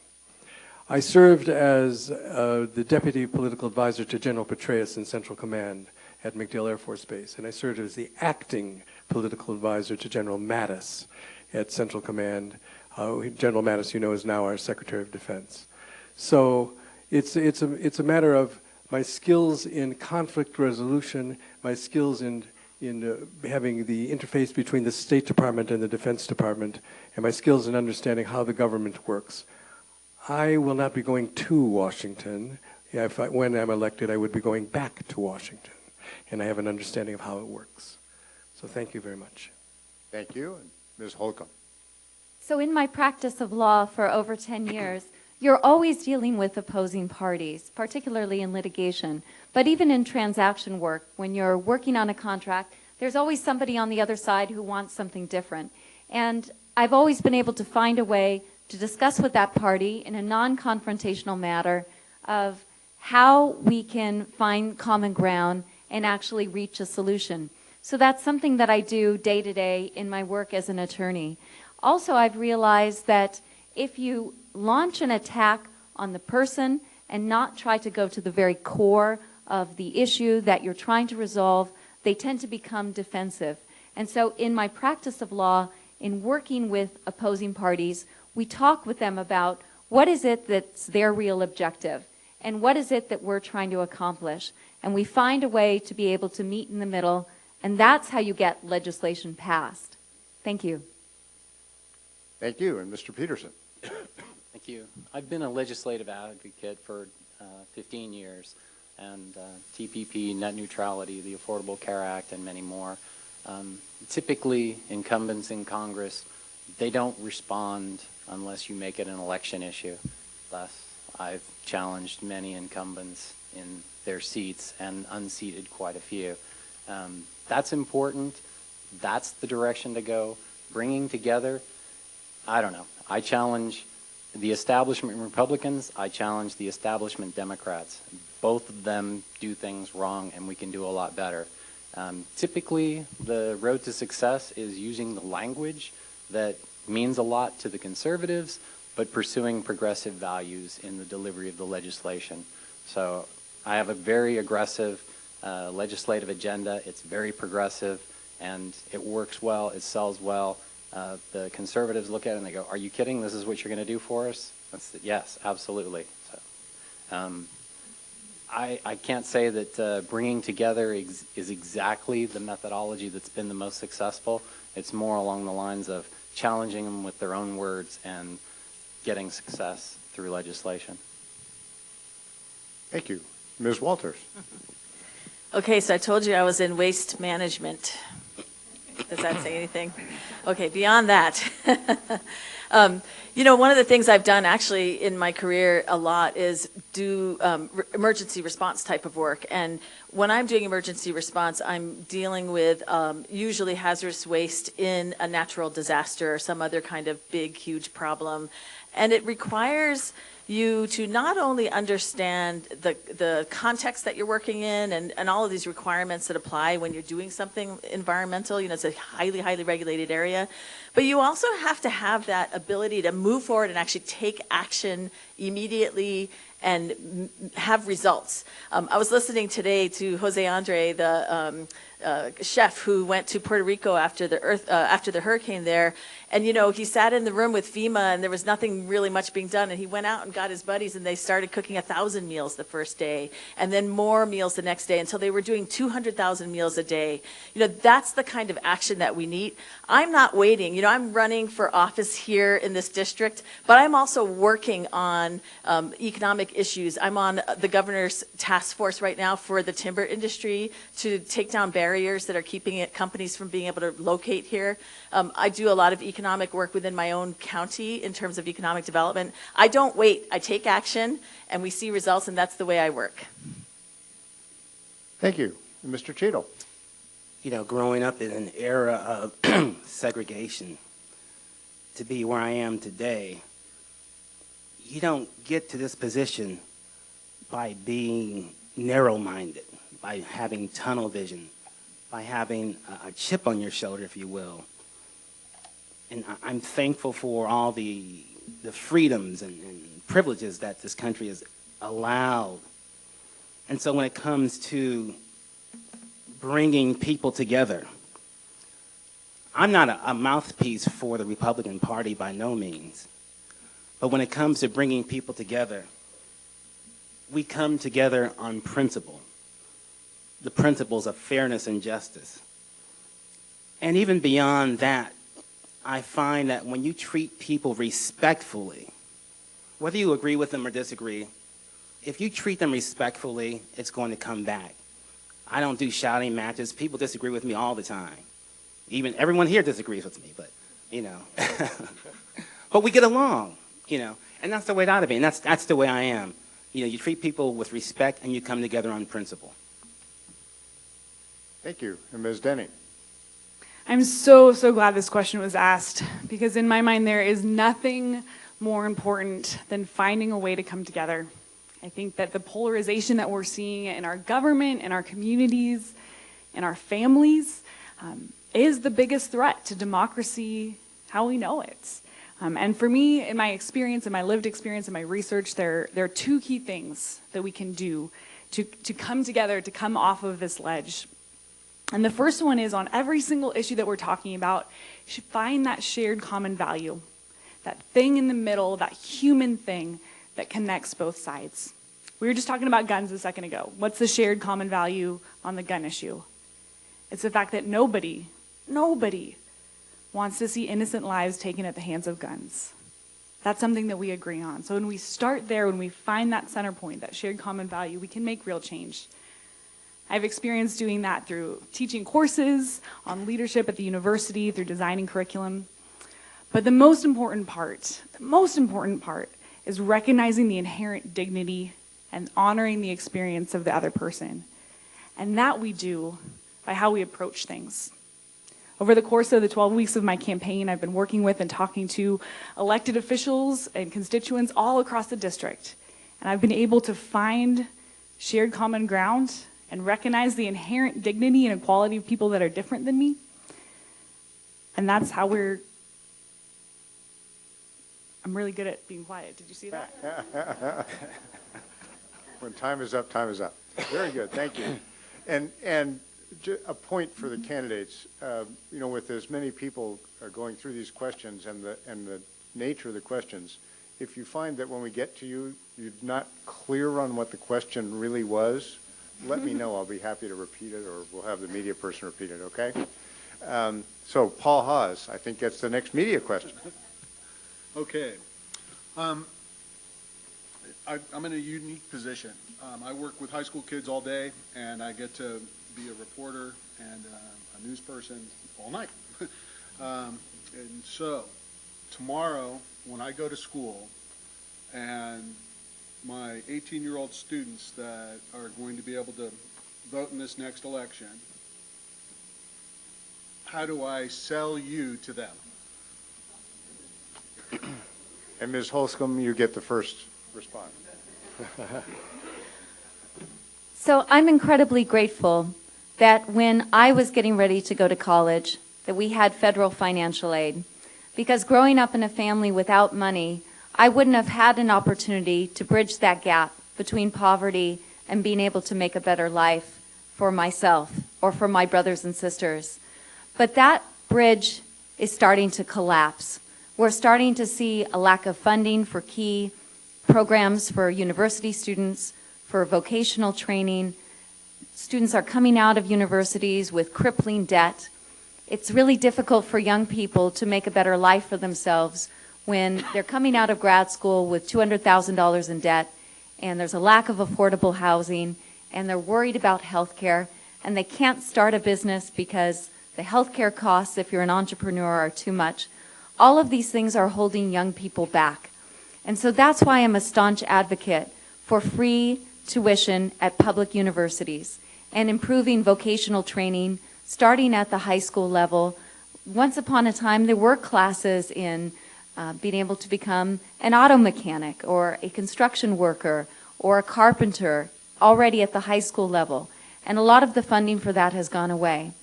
I served as the Deputy Political Advisor to General Petraeus in Central Command, at MacDill Air Force Base, and I served as the acting political advisor to General Mattis at Central Command. General Mattis, you know, is now our Secretary of Defense. So it's a matter of my skills in conflict resolution, my skills in having the interface between the State Department and the Defense Department, and my skills in understanding how the government works. I will not be going to Washington. When I'm elected, I would be going back to Washington, and I have an understanding of how it works. So thank you very much. Thank you. And Ms. Holcomb. So in my practice of law for over 10 years, you're always dealing with opposing parties, particularly in litigation. But even in transaction work, when you're working on a contract, there's always somebody on the other side who wants something different. And I've always been able to find a way to discuss with that party in a non-confrontational matter of how we can find common ground and actually reach a solution. So that's something that I do day to day in my work as an attorney. Also, I've realized that if you launch an attack on the person and not try to go to the very core of the issue that you're trying to resolve, they tend to become defensive. And so in my practice of law, in working with opposing parties, we talk with them about what is it that's their real objective and what is it that we're trying to accomplish. And we find a way to be able to meet in the middle, and that's how you get legislation passed. Thank you. Thank you. And Mr. Peterson. Thank you. I've been a legislative advocate for 15 years, and TPP, net neutrality, the Affordable Care Act, and many more. Typically, incumbents in Congress, they don't respond unless you make it an election issue. Thus, I've challenged many incumbents in their seats and unseated quite a few. That's important. That's the direction to go. Bringing together, I don't know. I challenge the establishment Republicans. I challenge the establishment Democrats. Both of them do things wrong, and we can do a lot better. Typically, the road to success is using the language that means a lot to the conservatives, but pursuing progressive values in the delivery of the legislation. So I have a very aggressive legislative agenda. It's very progressive, and it works well. It sells well. The conservatives look at it and they go, "Are you kidding? This is what you're going to do for us?" Yes, absolutely. So, I can't say that bringing together is exactly the methodology that's been the most successful. It's more along the lines of challenging them with their own words and getting success through legislation. Thank you. Ms. Walters. Okay, so I told you I was in waste management. Does that say anything? Okay, beyond that, you know, one of the things I've done actually in my career a lot is do emergency response type of work. And when I'm doing emergency response, I'm dealing with usually hazardous waste in a natural disaster or some other kind of big, huge problem. And it requires you to not only understand the context that you're working in and all of these requirements that apply when you're doing something environmental, you know, it's a highly, highly regulated area, but you also have to have that ability to move forward and actually take action immediately and have results. I was listening today to Jose Andre, the chef who went to Puerto Rico after the hurricane there, and you know, he sat in the room with FEMA and there was nothing really much being done, and he went out and got his buddies and they started cooking 1,000 meals the first day and then more meals the next day until they were doing 200,000 meals a day. You know, that's the kind of action that we need. I'm not waiting. You know, I'm running for office here in this district, but I'm also working on economic issues. I'm on the governor's task force right now for the timber industry to take down barriers that are keeping companies from being able to locate here. I do a lot of economic work within my own county in terms of economic development. I don't wait. I take action, and we see results, and that's the way I work. Thank you. Mr. Cheadle. You know, growing up in an era of segregation, to be where I am today, you don't get to this position by being narrow-minded, by having tunnel vision, by having a chip on your shoulder, if you will. And I'm thankful for all the freedoms and privileges that this country has allowed. And so when it comes to bringing people together. I'm not a mouthpiece for the Republican Party by no means. But when it comes to bringing people together, we come together on principle. The principles of fairness and justice. And even beyond that, I find that when you treat people respectfully, whether you agree with them or disagree, if you treat them respectfully, it's going to come back. I don't do shouting matches. People disagree with me all the time. Even everyone here disagrees with me, but, you know. But we get along, you know, and that's the way it ought to be, and that's the way I am. You know, you treat people with respect and you come together on principle. Thank you. And Ms. Denny. I'm so glad this question was asked, because in my mind there is nothing more important than finding a way to come together. I think that the polarization that we're seeing in our government, in our communities, in our families, is the biggest threat to democracy, how we know it. And for me, in my experience, in my lived experience, in my research, there are two key things that we can do to come together, to come off of this ledge. And the first one is, on every single issue that we're talking about, you should find that shared common value, that thing in the middle, that human thing that connects both sides. We were just talking about guns a second ago. What's the shared common value on the gun issue? It's the fact that nobody wants to see innocent lives taken at the hands of guns. That's something that we agree on. So when we start there, when we find that center point, that shared common value, we can make real change. I've experienced doing that through teaching courses on leadership at the university, through designing curriculum. But the most important part is recognizing the inherent dignity and honoring the experience of the other person. And that we do by how we approach things. Over the course of the 12 weeks of my campaign, I've been working with and talking to elected officials and constituents all across the district. And I've been able to find shared common ground and recognize the inherent dignity and equality of people that are different than me. And that's how I'm really good at being quiet. Did you see that? When time is up, time is up. Very good, thank you. And a point for the candidates, you know, with as many people going through these questions and the nature of the questions, if you find that when we get to you, you're not clear on what the question really was, let me know. I'll be happy to repeat it, or we'll have the media person repeat it, okay? So Paul Haas, I think that's the next media question. Okay. I'm in a unique position. I work with high school kids all day, and I get to be a reporter and a news person all night. And so tomorrow, when I go to school, and my 18-year-old students that are going to be able to vote in this next election, how do I sell you to them? And Ms. Holscomb, you get the first response. So I'm incredibly grateful that when I was getting ready to go to college, that we had federal financial aid. Because growing up in a family without money, I wouldn't have had an opportunity to bridge that gap between poverty and being able to make a better life for myself or for my brothers and sisters. But that bridge is starting to collapse. We're starting to see a lack of funding for key programs for university students, for vocational training. Students are coming out of universities with crippling debt. It's really difficult for young people to make a better life for themselves when they're coming out of grad school with $200,000 in debt, and there's a lack of affordable housing, and they're worried about health care, and they can't start a business because the health care costs, if you're an entrepreneur, are too much. All of these things are holding young people back. And so that's why I'm a staunch advocate for free tuition at public universities and improving vocational training, starting at the high school level. Once upon a time, there were classes in being able to become an auto mechanic or a construction worker or a carpenter already at the high school level. And a lot of the funding for that has gone away.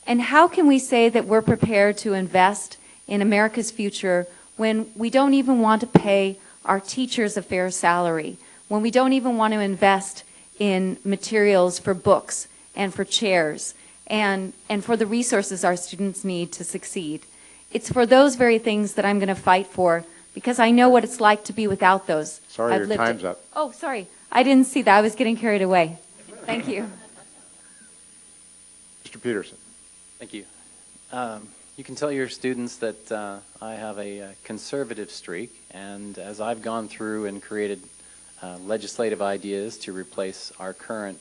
And how can we say that we're prepared to invest in America's future when we don't even want to pay our teachers a fair salary, when we don't even want to invest in materials for books and for chairs and for the resources our students need to succeed. It's for those very things that I'm going to fight for because I know what it's like to be without those. Sorry, your time's up. Oh, sorry. I didn't see that. I was getting carried away. Thank you. Mr. Peterson. Thank you. You can tell your students that I have a conservative streak, and as I've gone through and created legislative ideas to replace our current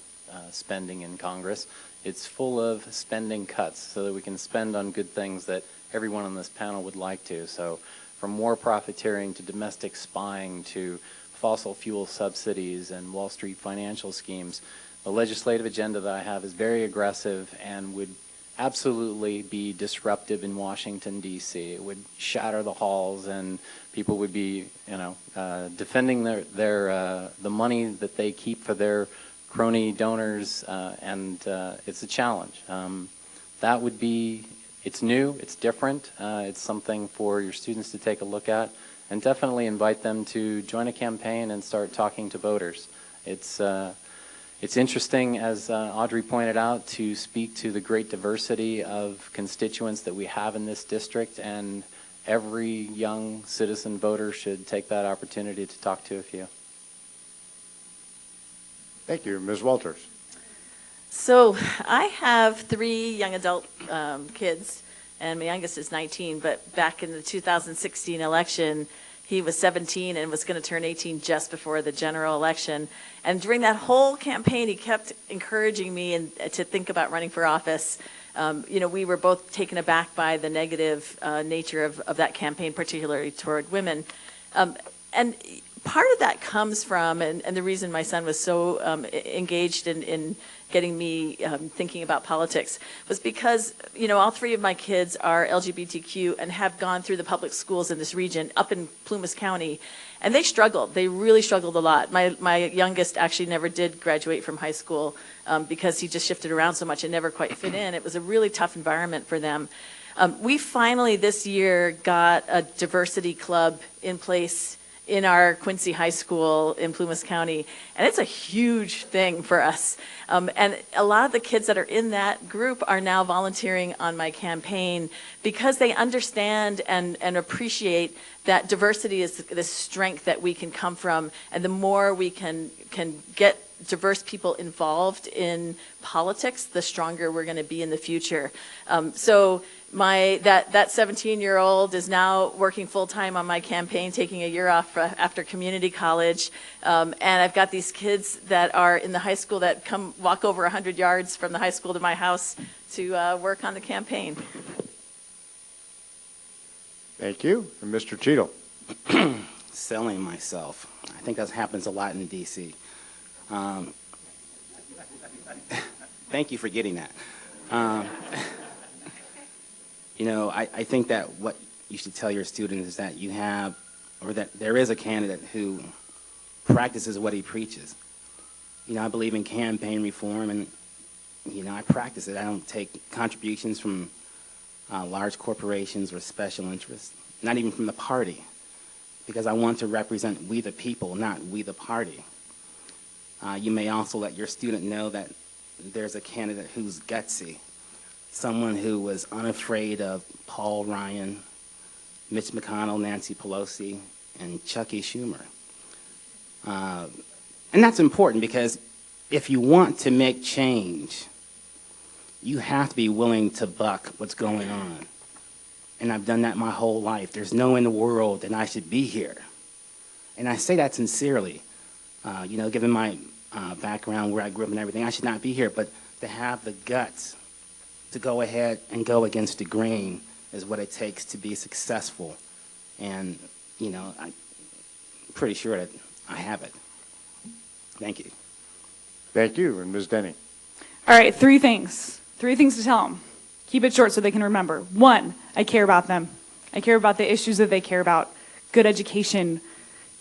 spending in Congress, it's full of spending cuts so that we can spend on good things that everyone on this panel would like to. So from war profiteering to domestic spying to fossil fuel subsidies and Wall Street financial schemes, the legislative agenda that I have is very aggressive and would absolutely be disruptive in Washington, D.C. It would shatter the halls, and people would be, defending the money that they keep for their crony donors, and it's a challenge. That would be, it's new, it's different, it's something for your students to take a look at, and definitely invite them to join a campaign and start talking to voters. It's interesting, as Audrey pointed out, to speak to the great diversity of constituents that we have in this district, and every young citizen voter should take that opportunity to talk to a few. Thank you. Ms. Walters. So I have 3 young adult kids, and my youngest is 19, but back in the 2016 election, he was 17 and was going to turn 18 just before the general election. And during that whole campaign, he kept encouraging me to think about running for office. We were both taken aback by the negative nature of that campaign, particularly toward women. And part of that comes from, and the reason my son was so engaged in getting me thinking about politics was because, all 3 of my kids are LGBTQ and have gone through the public schools in this region up in Plumas County, and they struggled. They really struggled a lot. My youngest actually never did graduate from high school because he just shifted around so much and never quite fit in. It was a really tough environment for them. We finally this year got a diversity club in place in our Quincy High School in Plumas County, and it's a huge thing for us. And a lot of the kids that are in that group are now volunteering on my campaign because they understand and appreciate that diversity is the strength that we can come from, and the more we can get diverse people involved in politics, the stronger we're going to be in the future. So that 17-year-old is now working full-time on my campaign, taking a year off after community college. And I've got these kids that are in the high school that come walk over 100 yards from the high school to my house to work on the campaign. Thank you. And Mr. Cheadle. Selling myself. I think that happens a lot in D.C. Thank you for getting that. I think that what you should tell your students is that that there is a candidate who practices what he preaches. I believe in campaign reform, and, I practice it. I don't take contributions from large corporations or special interests, not even from the party, because I want to represent we the people, not we the party. You may also let your student know that there's a candidate who's gutsy, someone who was unafraid of Paul Ryan, Mitch McConnell, Nancy Pelosi, and Chuckie Schumer. And that's important because if you want to make change, you have to be willing to buck what's going on. And I've done that my whole life. There's no in the world that I should be here. And I say that sincerely. Given my background, where I grew up and everything, I should not be here. But to have the guts to go ahead and go against the grain is what it takes to be successful. And, I'm pretty sure that I have it. Thank you. Thank you. And Ms. Denny. All right, 3 things. 3 things to tell them. Keep it short so they can remember. 1, I care about them. I care about the issues that they care about. Good education,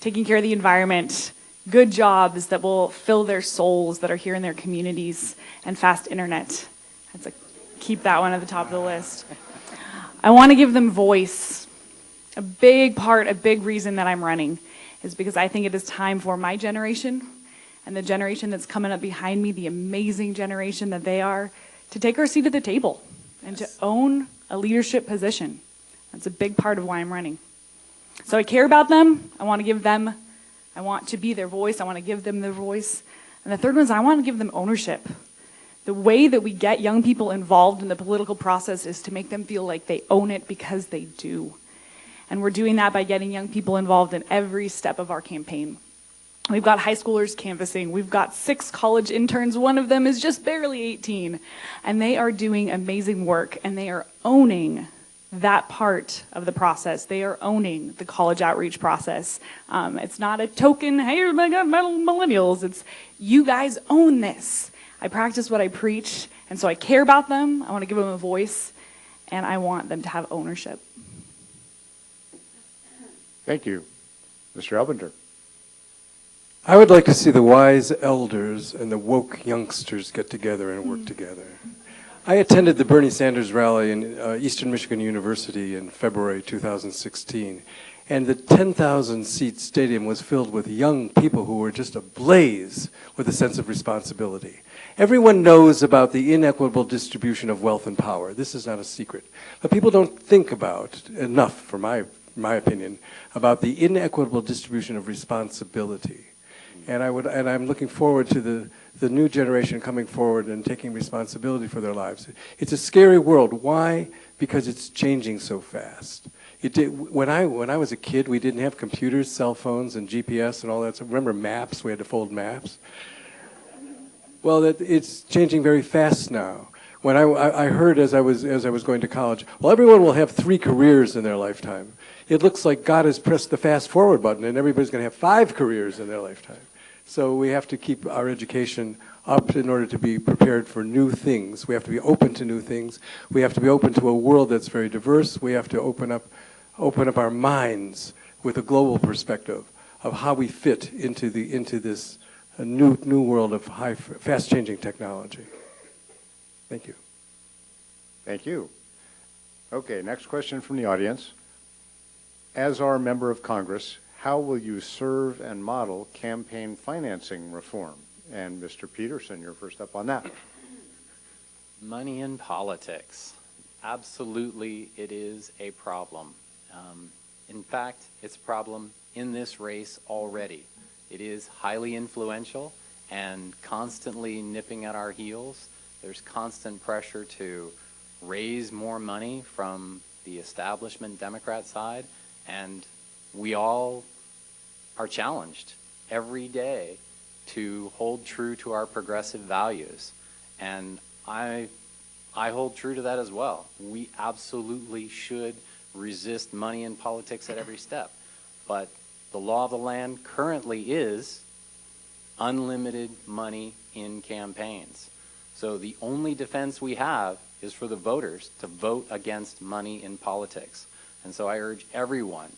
taking care of the environment, good jobs that will fill their souls that are here in their communities, and fast internet. Keep that one at the top of the list. I want to give them voice. A big reason that I'm running is because I think it is time for my generation and the generation that's coming up behind me, the amazing generation that they are, to take our seat at the table and to own a leadership position. That's a big part of why I'm running. So I care about them. I want to be their voice. I want to give them their voice. And the third one is I want to give them ownership. The way that we get young people involved in the political process is to make them feel like they own it, because they do. And we're doing that by getting young people involved in every step of our campaign. We've got high schoolers canvassing. We've got 6 college interns. One of them is just barely 18. And they are doing amazing work, and they are owning that part of the process. They are owning the college outreach process. It's not a token, hey, I got millennials. It's, you guys own this. I practice what I preach, and so I care about them. I want to give them a voice, and I want them to have ownership. Thank you. Mr. Elbinger. I would like to see the wise elders and the woke youngsters get together and work together. I attended the Bernie Sanders rally in Eastern Michigan University in February 2016, and the 10,000-seat stadium was filled with young people who were just ablaze with a sense of responsibility. Everyone knows about the inequitable distribution of wealth and power. This is not a secret. But people don't think about enough, for my opinion, about the inequitable distribution of responsibility. And I'm looking forward to the new generation coming forward and taking responsibility for their lives. It's a scary world. Why? Because it's changing so fast. When I was a kid, we didn't have computers, cell phones, and GPS and all that. So remember maps? We had to fold maps. Well, it's changing very fast now. When I heard as I was going to college, well, everyone will have 3 careers in their lifetime. It looks like God has pressed the fast forward button, and everybody's going to have 5 careers in their lifetime. So we have to keep our education up in order to be prepared for new things. We have to be open to new things. We have to be open to a world that's very diverse. We have to open up our minds with a global perspective of how we fit into this new world of fast-changing technology. Thank you. Thank you. Okay, next question from the audience. As our member of Congress, how will you serve and model campaign financing reform? And Mr. Peterson, you're first up on that. Money in politics. Absolutely, it is a problem. In fact, it's a problem in this race already. It is highly influential and constantly nipping at our heels. There's constant pressure to raise more money from the establishment Democrat side, and we all are challenged every day to hold true to our progressive values. And I hold true to that as well. We absolutely should resist money in politics at every step. But the law of the land currently is unlimited money in campaigns. So the only defense we have is for the voters to vote against money in politics. And so I urge everyone,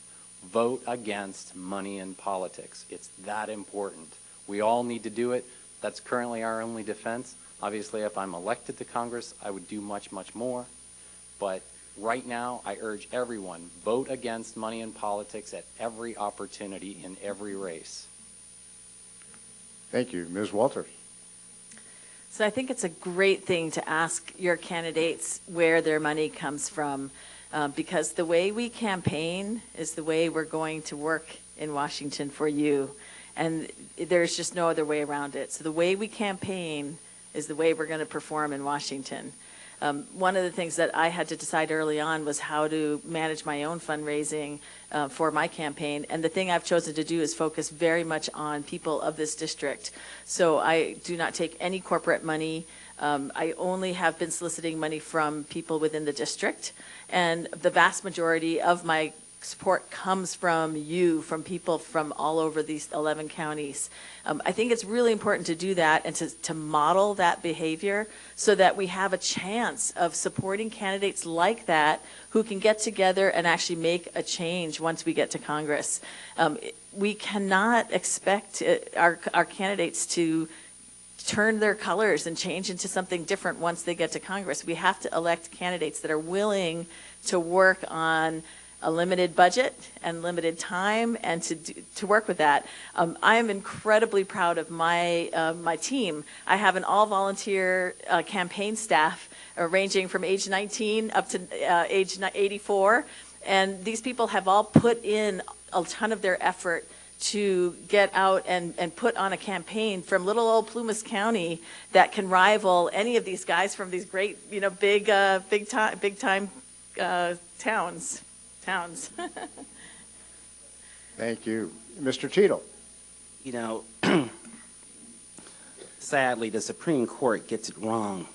vote against money in politics. It's that important. We all need to do it. That's currently our only defense. Obviously, if I'm elected to Congress, I would do much, much more. But right now, I urge everyone, vote against money in politics at every opportunity in every race. Thank you. Ms. Walters. So I think it's a great thing to ask your candidates where their money comes from, because the way we campaign is the way we're going to work in Washington for you. And there's just no other way around it. So the way we campaign is the way we're going to perform in Washington. One of the things that I had to decide early on was how to manage my own fundraising for my campaign. And the thing I've chosen to do is focus very much on people of this district. So I do not take any corporate money. I only have been soliciting money from people within the district. And the vast majority of my support comes from you, from people from all over these 11 counties. I think it's really important to do that and to model that behavior so that we have a chance of supporting candidates like that who can get together and actually make a change once we get to Congress. We cannot expect our candidates to turn their colors and change into something different once they get to Congress. We have to elect candidates that are willing to work on a limited budget and limited time, and to work with that. I am incredibly proud of my team. I have an all-volunteer campaign staff ranging from age 19 up to age 84, and these people have all put in a ton of their effort to get out and put on a campaign from little old Plumas County that can rival any of these guys from these great, big time towns. Thank you. Mr. Cheadle. Sadly, the Supreme Court gets it wrong.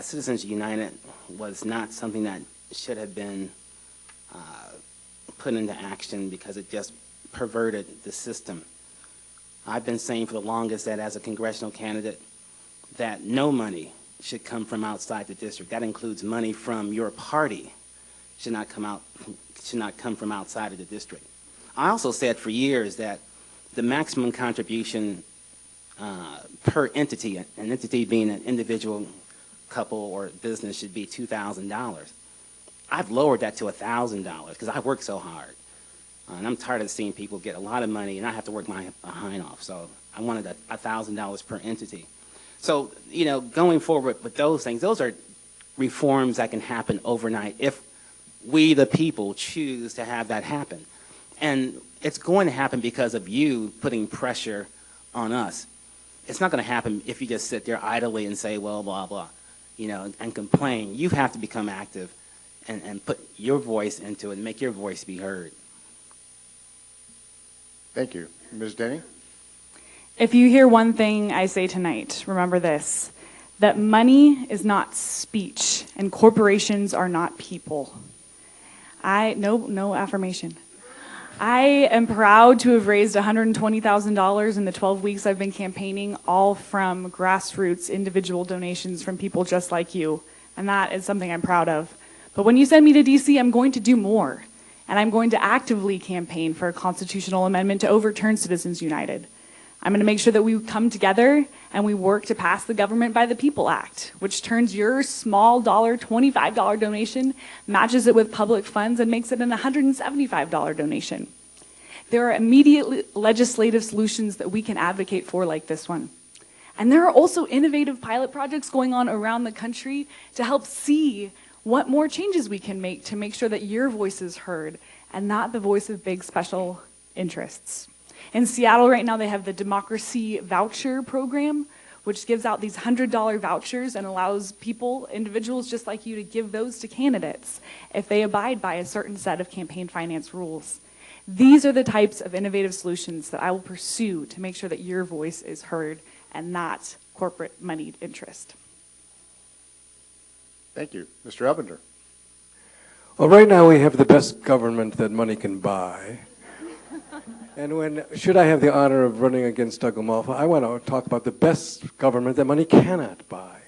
Citizens United was not something that should have been put into action because it just perverted the system. I've been saying for the longest that as a congressional candidate that no money should come from outside the district. That includes money from your party. Should not come from outside of the district. I also said for years that the maximum contribution per entity, an entity being an individual, couple, or business, should be $2,000. I've lowered that to $1,000 because I work so hard. And I'm tired of seeing people get a lot of money and I have to work my behind off. So I wanted $1,000 per entity. So, going forward with those things, those are reforms that can happen overnight if we, the people, choose to have that happen. And it's going to happen because of you putting pressure on us. It's not going to happen if you just sit there idly and say, well, blah, blah, and complain. You have to become active and put your voice into it and make your voice be heard. Thank you. Ms. Denny? If you hear one thing I say tonight, remember this, that money is not speech and corporations are not people. No affirmation. I am proud to have raised $120,000 in the 12 weeks I've been campaigning, all from grassroots individual donations from people just like you. And that is something I'm proud of. But when you send me to DC, I'm going to do more. And I'm going to actively campaign for a constitutional amendment to overturn Citizens United. I'm going to make sure that we come together and we work to pass the Government by the People Act, which turns your small $25 donation, matches it with public funds, and makes it an $175 donation. There are immediate legislative solutions that we can advocate for like this one. And there are also innovative pilot projects going on around the country to help see what more changes we can make to make sure that your voice is heard and not the voice of big special interests. In Seattle right now, they have the Democracy Voucher Program, which gives out these $100 vouchers and allows people, individuals just like you, to give those to candidates if they abide by a certain set of campaign finance rules. These are the types of innovative solutions that I will pursue to make sure that your voice is heard and not corporate moneyed interest. Thank you. Mr. Elbinger. Well, right now we have the best government that money can buy. And should I have the honor of running against Doug Amalfa, I want to talk about the best government that money cannot buy.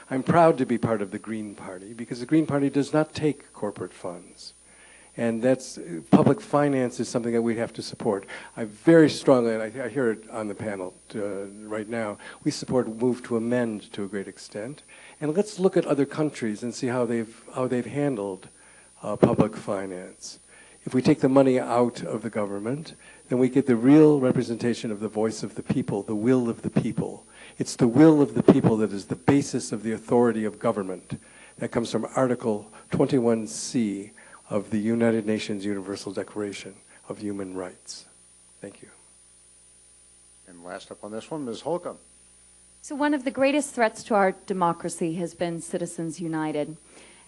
I'm proud to be part of the Green Party because the Green Party does not take corporate funds. And public finance is something that we have to support. I very strongly, and I hear it on the panel right now, we support move to amend to a great extent. And let's look at other countries and see how they've handled public finance. If we take the money out of the government, then we get the real representation of the voice of the people, the will of the people. It's the will of the people that is the basis of the authority of government. That comes from Article 21C of the United Nations Universal Declaration of Human Rights. Thank you. And last up on this one, Ms. Holcomb. So one of the greatest threats to our democracy has been Citizens United.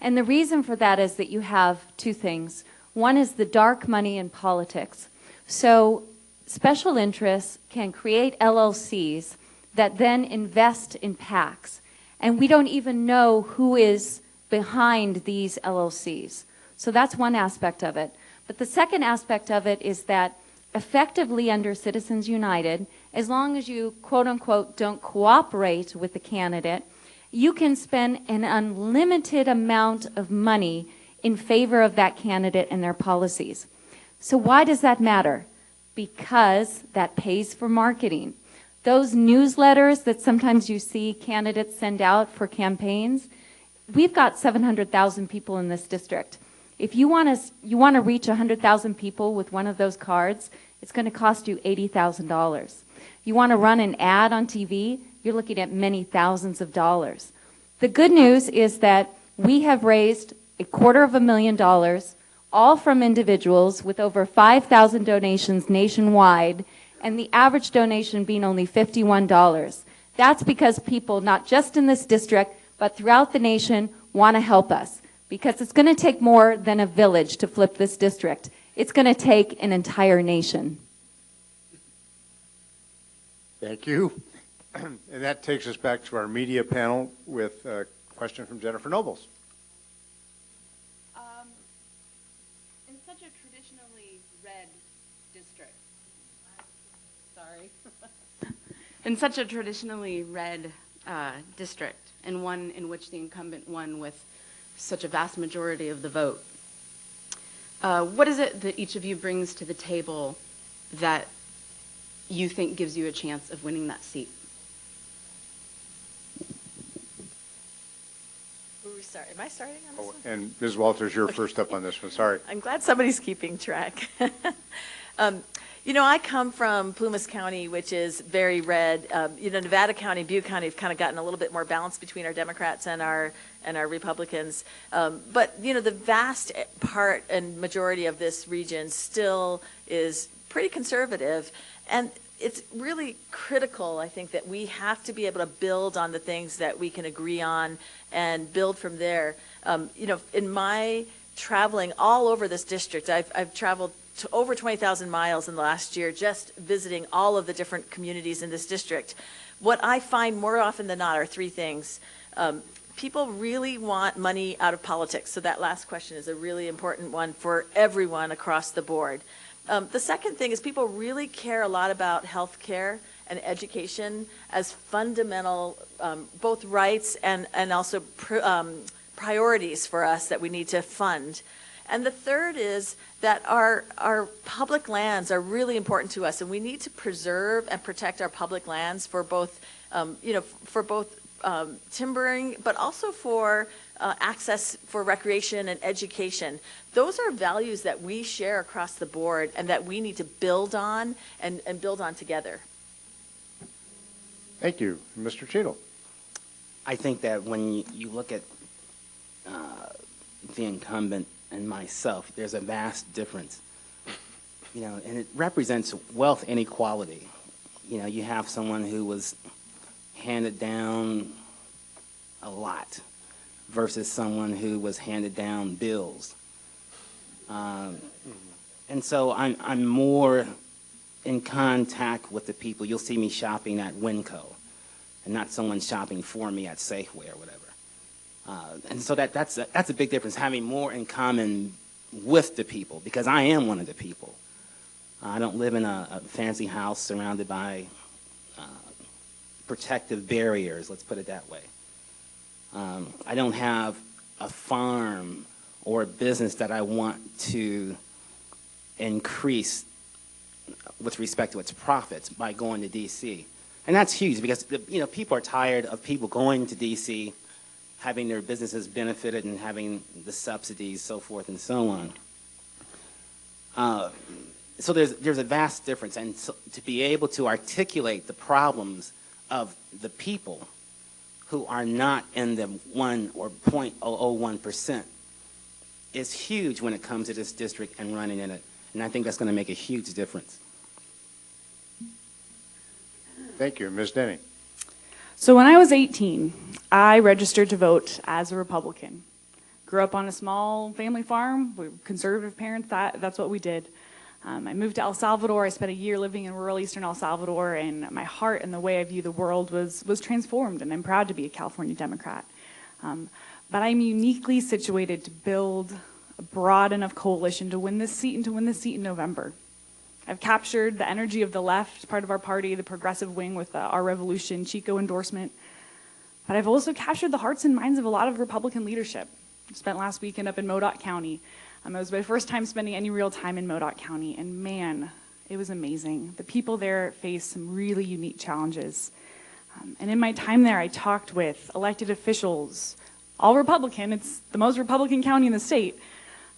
And the reason for that is that you have two things. One is the dark money in politics. So special interests can create LLCs that then invest in PACs. And we don't even know who is behind these LLCs. So that's one aspect of it. But the second aspect of it is that effectively under Citizens United, as long as you, quote unquote, don't cooperate with the candidate, you can spend an unlimited amount of money in favor of that candidate and their policies. So why does that matter? Because that pays for marketing. Those newsletters that sometimes you see candidates send out for campaigns, we've got 700,000 people in this district. If you want to reach 100,000 people with one of those cards, it's going to cost you $80,000. You want to run an ad on TV, you're looking at many thousands of dollars. The good news is that we have raised $250,000, all from individuals, with over 5,000 donations nationwide, and the average donation being only $51. That's because people, not just in this district, but throughout the nation, want to help us. Because it's going to take more than a village to flip this district. It's going to take an entire nation. Thank you. And that takes us back to our media panel with a question from Jennifer Nobles. In such a traditionally red district, in such a traditionally red district, and one in which the incumbent won with such a vast majority of the vote, what is it that each of you brings to the table that you think gives you a chance of winning that seat? Am I starting on this one? And Ms. Walters, you're first up on this one. Sorry. I'm glad somebody's keeping track. You know, I come from Plumas County, which is very red. You know, Nevada County, Butte County have kind of gotten a little bit more balance between our Democrats and our Republicans. But, you know, the vast part and majority of this region still is pretty conservative. And it's really critical, I think, that we have to be able to build on the things that we can agree on and build from there. You know, in my traveling all over this district, I've traveled to over 20,000 miles in the last year just visiting all of the different communities in this district. What I find more often than not are three things. People really want money out of politics, so that last question is a really important one for everyone across the board. The second thing is people really care a lot about health care and education as fundamental both rights and also priorities for us that we need to fund. And the third is that our public lands are really important to us, and we need to preserve and protect our public lands for both, you know, for both timbering, but also for access for recreation and education. Those are values that we share across the board and that we need to build on and build on together. Thank you. Mr. Cheadle. I think that when you look at the incumbent and myself, there's a vast difference. You know, and it represents wealth inequality. You know, you have someone who was handed down a lot versus someone who was handed down bills. And so I'm more in contact with the people. You'll see me shopping at Winco and not someone shopping for me at Safeway or whatever. And so that's a big difference, having more in common with the people, because I am one of the people. I don't live in a fancy house surrounded by protective barriers, let's put it that way. I don't have a farm or a business that I want to increase with respect to its profits by going to D.C. And that's huge because, you know, people are tired of people going to D.C., having their businesses benefited and having the subsidies, so forth and so on. So there's a vast difference, and so to be able to articulate the problems of the people who are not in the 1 or 0.001% is huge when it comes to this district and running in it, and I think that's going to make a huge difference. Thank you. Ms. Denny. So when I was 18, I registered to vote as a Republican. Grew up on a small family farm. We were conservative parents. That's what we did. I moved to El Salvador. I spent a year living in rural eastern El Salvador, and my heart and the way I view the world was transformed, and I'm proud to be a California Democrat. But I'm uniquely situated to build a broad enough coalition to win this seat and to win this seat in November. I've captured the energy of the left, part of our party, the progressive wing with Our Revolution, Chico endorsement. But I've also captured the hearts and minds of a lot of Republican leadership. I spent last weekend up in Modoc County. It was my first time spending any real time in Modoc County, and man, it was amazing. The people there faced some really unique challenges. And in my time there, I talked with elected officials, all Republican. It's the most Republican county in the state.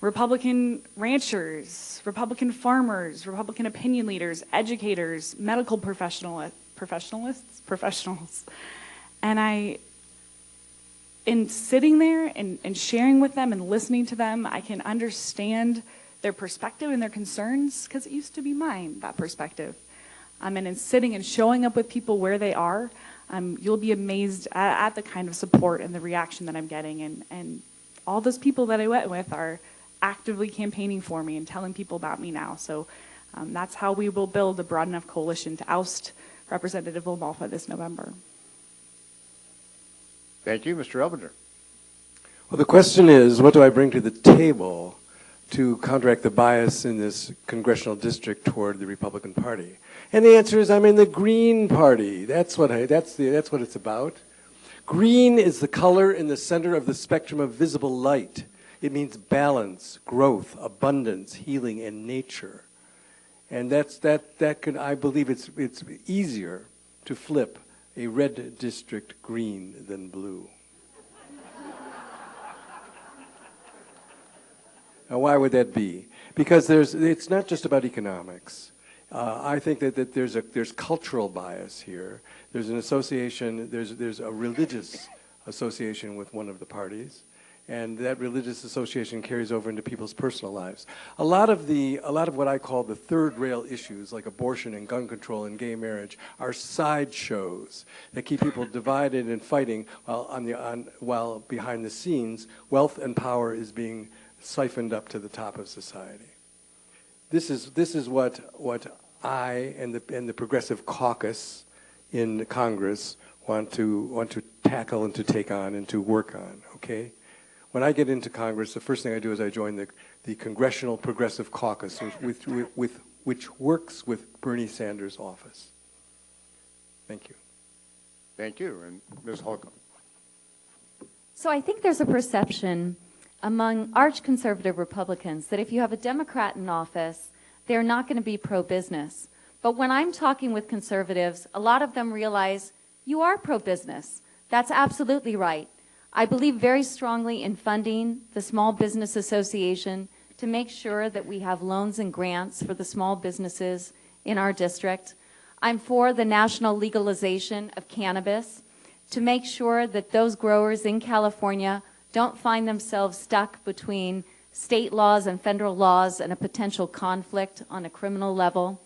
Republican ranchers, Republican farmers, Republican opinion leaders, educators, medical professionals. And in sitting there and sharing with them and listening to them, I can understand their perspective and their concerns, because it used to be mine, that perspective. And in sitting and showing up with people where they are, you'll be amazed at the kind of support and the reaction that I'm getting. And all those people that I went with are actively campaigning for me and telling people about me now. So that's how we will build a broad enough coalition to oust Representative LaMalfa this November. Thank you, Mr. Elbinger. Well, the question is, what do I bring to the table to counteract the bias in this congressional district toward the Republican Party? And the answer is, I'm in the Green Party. That's what it's about. Green is the color in the center of the spectrum of visible light. It means balance, growth, abundance, healing, and nature. And I believe it's easier to flip a red district green than blue. Now, why would that be? Because it's not just about economics. I think that there's cultural bias here. There's an association, there's a religious association with one of the parties, and that religious association carries over into people's personal lives. A lot of what I call the third rail issues, like abortion and gun control and gay marriage, are sideshows that keep people divided and fighting while behind the scenes, wealth and power is being siphoned up to the top of society. This is what I and the Progressive Caucus in Congress want to tackle and to take on and to work on. Okay, when I get into Congress, the first thing I do is I join the Congressional Progressive Caucus, which works with Bernie Sanders' office. Thank you. Thank you, and Ms. Holcomb. So I think there's a perception among arch-conservative Republicans that if you have a Democrat in office, they're not going to be pro-business. But when I'm talking with conservatives, a lot of them realize you are pro-business. That's absolutely right. I believe very strongly in funding the Small Business Association to make sure that we have loans and grants for the small businesses in our district. I'm for the national legalization of cannabis to make sure that those growers in California don't find themselves stuck between state laws and federal laws and a potential conflict on a criminal level.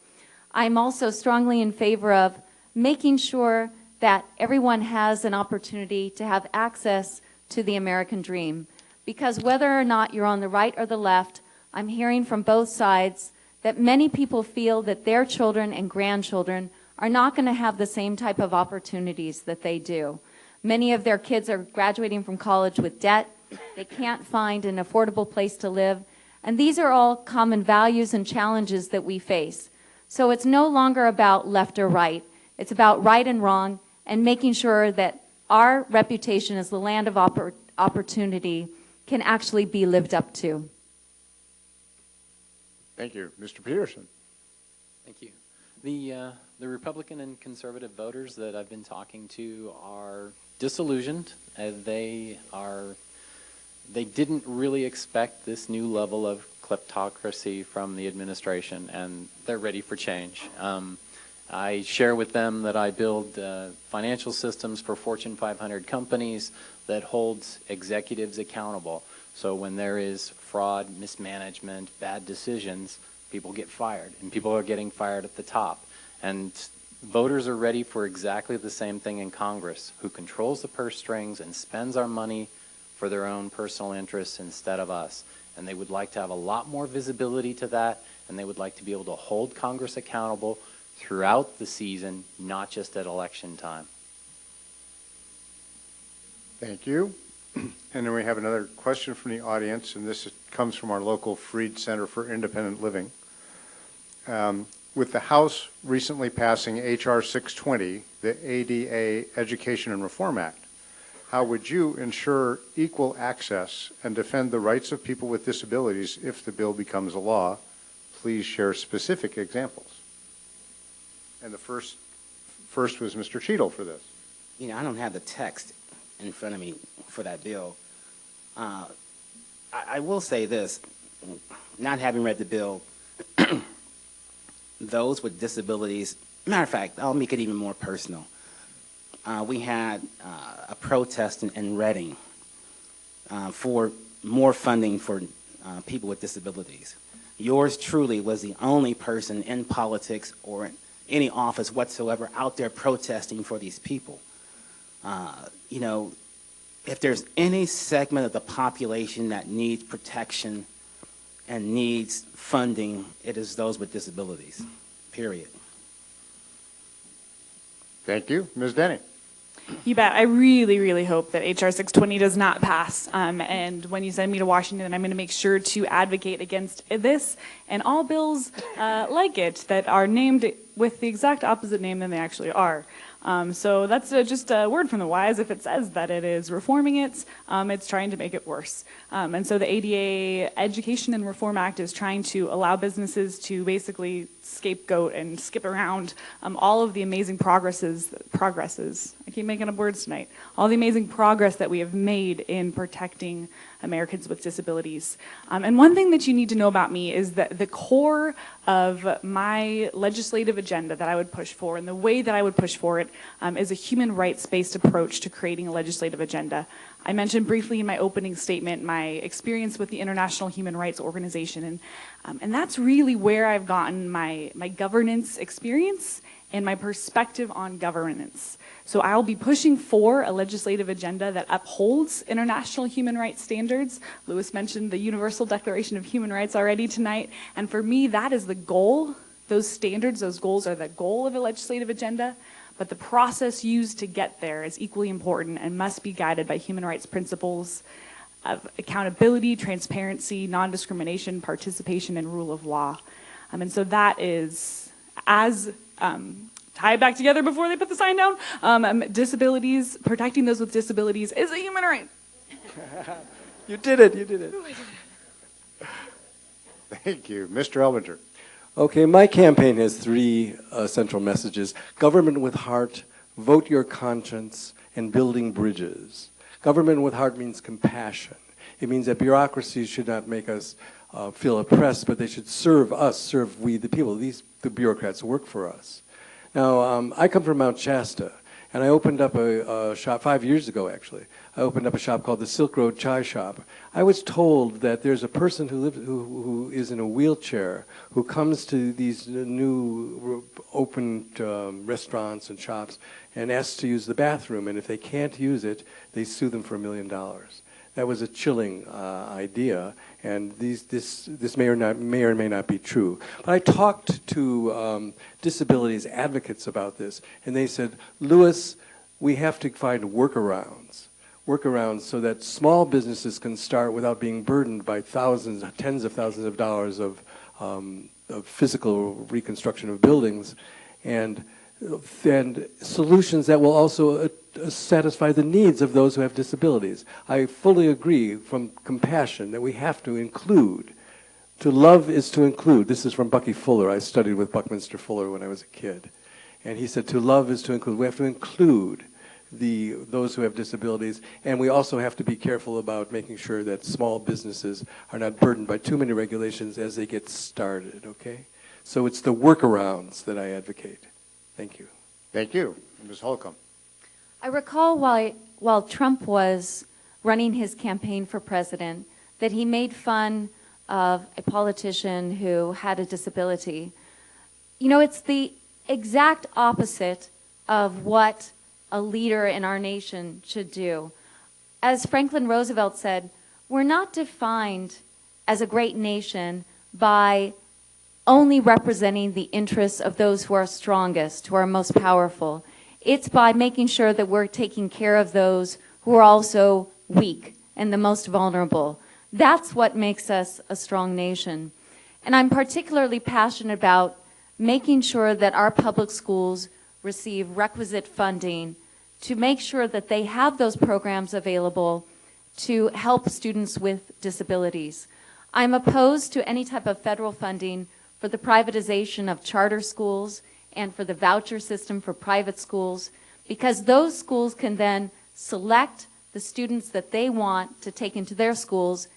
I'm also strongly in favor of making sure that everyone has an opportunity to have access to the American dream. Because whether or not you're on the right or the left, I'm hearing from both sides that many people feel that their children and grandchildren are not going to have the same type of opportunities that they do. Many of their kids are graduating from college with debt. They can't find an affordable place to live. And these are all common values and challenges that we face. So it's no longer about left or right. It's about right and wrong and making sure that our reputation as the land of opportunity can actually be lived up to. Thank you. Mr. Peterson. Thank you. The Republican and conservative voters that I've been talking to are disillusioned. They didn't really expect this new level of kleptocracy from the administration, and they're ready for change. I share with them that I build financial systems for Fortune 500 companies that holds executives accountable. So when there is fraud, mismanagement, bad decisions, people get fired, and people are getting fired at the top. And voters are ready for exactly the same thing in Congress, who controls the purse strings and spends our money for their own personal interests instead of us. And they would like to have a lot more visibility to that, and they would like to be able to hold Congress accountable throughout the season, not just at election time. Thank you. And then we have another question from the audience, and this comes from our local Freed Center for Independent Living. With the House recently passing H.R. 620, the ADA Education and Reform Act, how would you ensure equal access and defend the rights of people with disabilities if the bill becomes a law? Please share specific examples. And the first was Mr. Cheadle for this. You know, I don't have the text in front of me for that bill. I will say this. not having read the bill, those with disabilities, matter of fact, I'll make it even more personal. We had a protest in Reading for more funding for people with disabilities. Yours truly was the only person in politics or in any office whatsoever out there protesting for these people. You know, if there's any segment of the population that needs protection and needs funding, it is those with disabilities, period. Thank you. Ms. Denny. You bet. I really, really hope that HR 620 does not pass. And when you send me to Washington, I'm going to make sure to advocate against this and all bills like it that are named with the exact opposite name than they actually are. So that's just a word from the wise. If it says that it is reforming it, it's trying to make it worse. And so the ADA Education and Reform Act is trying to allow businesses to basically scapegoat and skip around all of the amazing progresses, I keep making up words tonight, all the amazing progress that we have made in protecting Americans with disabilities. And one thing that you need to know about me is that the core of my legislative agenda that I would push for and the way that I would push for it is a human rights-based approach to creating a legislative agenda. I mentioned briefly in my opening statement my experience with the International Human Rights Organization, and that's really where I've gotten my governance experience and my perspective on governance. So I'll be pushing for a legislative agenda that upholds international human rights standards. Louis mentioned the Universal Declaration of Human Rights already tonight, and for me that is the goal. Those standards, those goals are the goal of a legislative agenda, but the process used to get there is equally important and must be guided by human rights principles of accountability, transparency, non-discrimination, participation, and rule of law. And so that is, as tie it back together before they put the sign down, disabilities, protecting those with disabilities is a human right. You did it, you did it. Thank you. Mr. Elbinger. Okay, my campaign has three central messages. Government with heart, vote your conscience, and building bridges. Government with heart means compassion. It means that bureaucracies should not make us feel oppressed, but they should serve us, serve we the people. The bureaucrats work for us. Now, I come from Mount Shasta, and I opened up a shop 5 years ago, actually. I opened up a shop called the Silk Road Chai Shop. I was told that there's a person who is in a wheelchair who comes to these new opened restaurants and shops and asks to use the bathroom, and if they can't use it, they sue them for $1 million. That was a chilling idea, and this may or may not be true. But I talked to disabilities advocates about this, and they said, Louis, we have to find workarounds so that small businesses can start without being burdened by thousands, tens of thousands of dollars of physical reconstruction of buildings, and solutions that will also satisfy the needs of those who have disabilities. I fully agree from compassion that we have to include. To love is to include. This is from Bucky Fuller. I studied with Buckminster Fuller when I was a kid. And he said to love is to include. We have to include those who have disabilities, and we also have to be careful about making sure that small businesses are not burdened by too many regulations as they get started, okay? So it's the workarounds that I advocate. Thank you. Thank you. Ms. Holcomb. I recall while Trump was running his campaign for president that he made fun of a politician who had a disability. You know, it's the exact opposite of what a leader in our nation should do. As Franklin Roosevelt said, we're not defined as a great nation by only representing the interests of those who are strongest, who are most powerful. It's by making sure that we're taking care of those who are also weak and the most vulnerable. That's what makes us a strong nation. And I'm particularly passionate about making sure that our public schools receive requisite funding to make sure that they have those programs available to help students with disabilities. I'm opposed to any type of federal funding for the privatization of charter schools and for the voucher system for private schools, because those schools can then select the students that they want to take into their schools,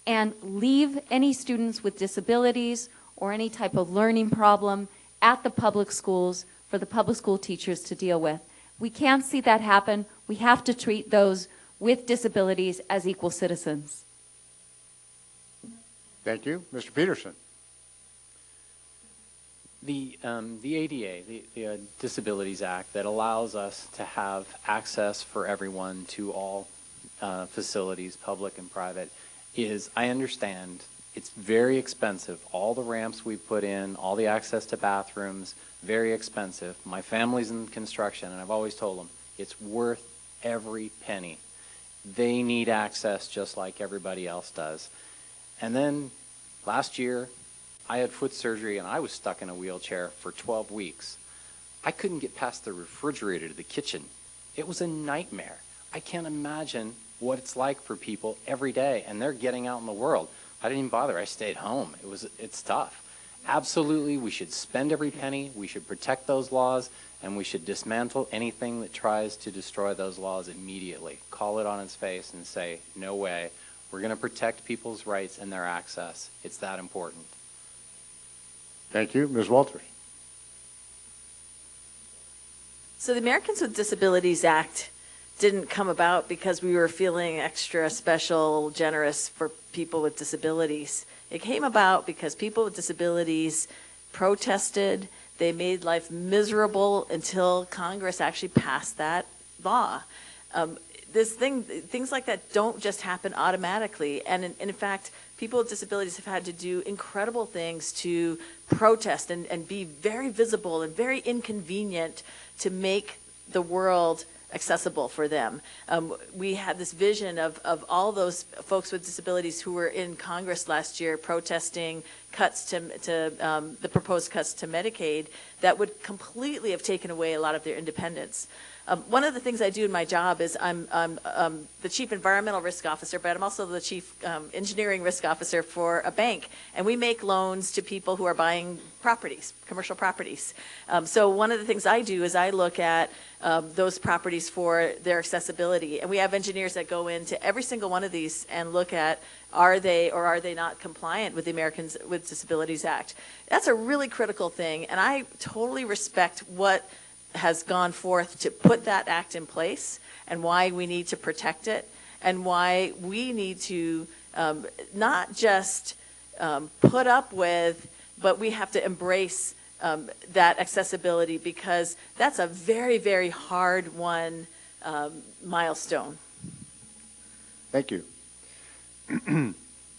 and leave any students with disabilities or any type of learning problem at the public schools for the public school teachers to deal with. We can't see that happen. We have to treat those with disabilities as equal citizens. Thank you. Mr. Peterson. The ADA, the Disabilities Act, that allows us to have access for everyone to all facilities, public and private, is, I understand, it's very expensive. All the ramps we put in, all the access to bathrooms, very expensive. My family's in construction, and I've always told them, it's worth every penny. They need access just like everybody else does. And then last year, I had foot surgery and I was stuck in a wheelchair for 12 weeks. I couldn't get past the refrigerator to the kitchen. It was a nightmare. I can't imagine what it's like for people every day, and they're getting out in the world. I didn't even bother. I stayed home. It's tough. Absolutely, we should spend every penny. We should protect those laws, and we should dismantle anything that tries to destroy those laws immediately. Call it on its face and say, no way. We're going to protect people's rights and their access. It's that important. Thank you. Ms. Walters. So the Americans with Disabilities Act didn't come about because we were feeling extra special, generous for people with disabilities. It came about because people with disabilities protested. They made life miserable until Congress actually passed that law. Things like that don't just happen automatically. And in fact, people with disabilities have had to do incredible things to protest and be very visible and very inconvenient to make the world accessible for them. We had this vision of all those folks with disabilities who were in Congress last year protesting cuts to the proposed cuts to Medicaid that would completely have taken away a lot of their independence. One of the things I do in my job is I'm the chief environmental risk officer, but I'm also the chief engineering risk officer for a bank, and we make loans to people who are buying properties, commercial properties. So one of the things I do is I look at those properties for their accessibility, and we have engineers that go into every single one of these and look at are they or are they not compliant with the Americans with Disabilities Act. That's a really critical thing, and I totally respect what has gone forth to put that act in place and why we need to protect it and why we need to not just put up with, but we have to embrace that accessibility, because that's a very, very hard won milestone. Thank you. And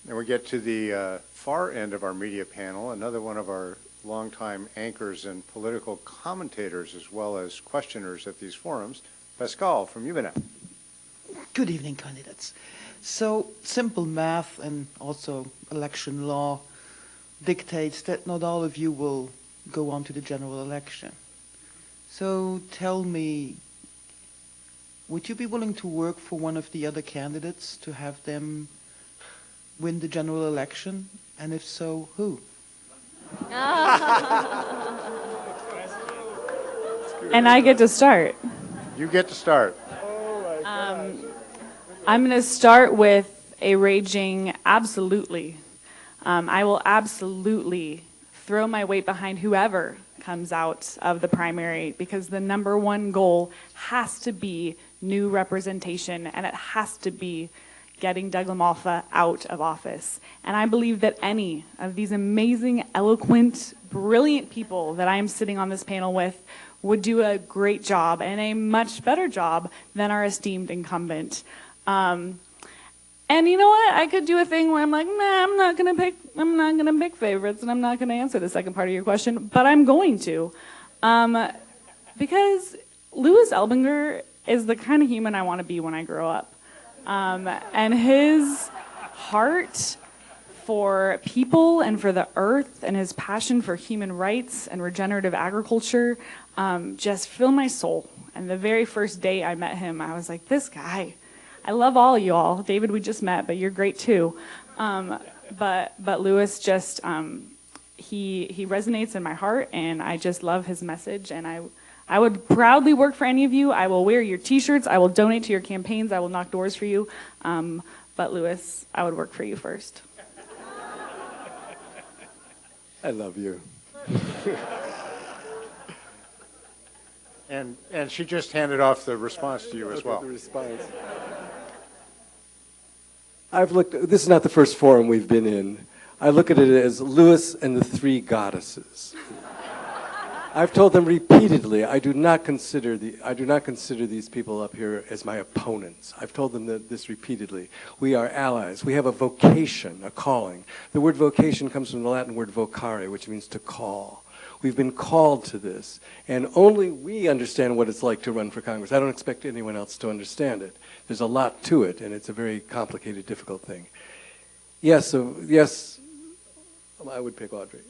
we get to the far end of our media panel, another one of our longtime anchors and political commentators as well as questioners at these forums, Pascal from UBNet. Good evening, candidates. So simple math and also election law dictates that not all of you will go on to the general election. So tell me, would you be willing to work for one of the other candidates to have them win the general election? And if so, who? And I get to start. You get to start. I'm going to start with a raging absolutely. I will absolutely throw my weight behind whoever comes out of the primary, because the number one goal has to be new representation, and it has to be getting Doug LaMalfa out of office. And I believe that any of these amazing, eloquent, brilliant people that I am sitting on this panel with would do a great job, and a much better job than our esteemed incumbent. And you know what? I could do a thing where I'm like, nah, I'm not gonna pick favorites, and I'm not gonna answer the second part of your question, but I'm going to. Because Louis Elbinger is the kind of human I want to be when I grow up. And his heart for people and for the earth and his passion for human rights and regenerative agriculture just fill my soul. And the very first day I met him, I was like, this guy, I love all of you all. David, we just met, but you're great too. But Louis just, he resonates in my heart, and I just love his message, and I would proudly work for any of you. I will wear your t-shirts. I will donate to your campaigns. I will knock doors for you. But Louis, I would work for you first. I love you. And she just handed off the response to you as well. The response. This is not the first forum we've been in. I look at it as Louis and the three goddesses. I've told them repeatedly, I do not consider these people up here as my opponents. I've told them this repeatedly. We are allies. We have a vocation, a calling. The word vocation comes from the Latin word vocare, which means to call. We've been called to this, and only we understand what it's like to run for Congress. I don't expect anyone else to understand it. There's a lot to it, and it's a very complicated, difficult thing. Yes, I would pick Audrey.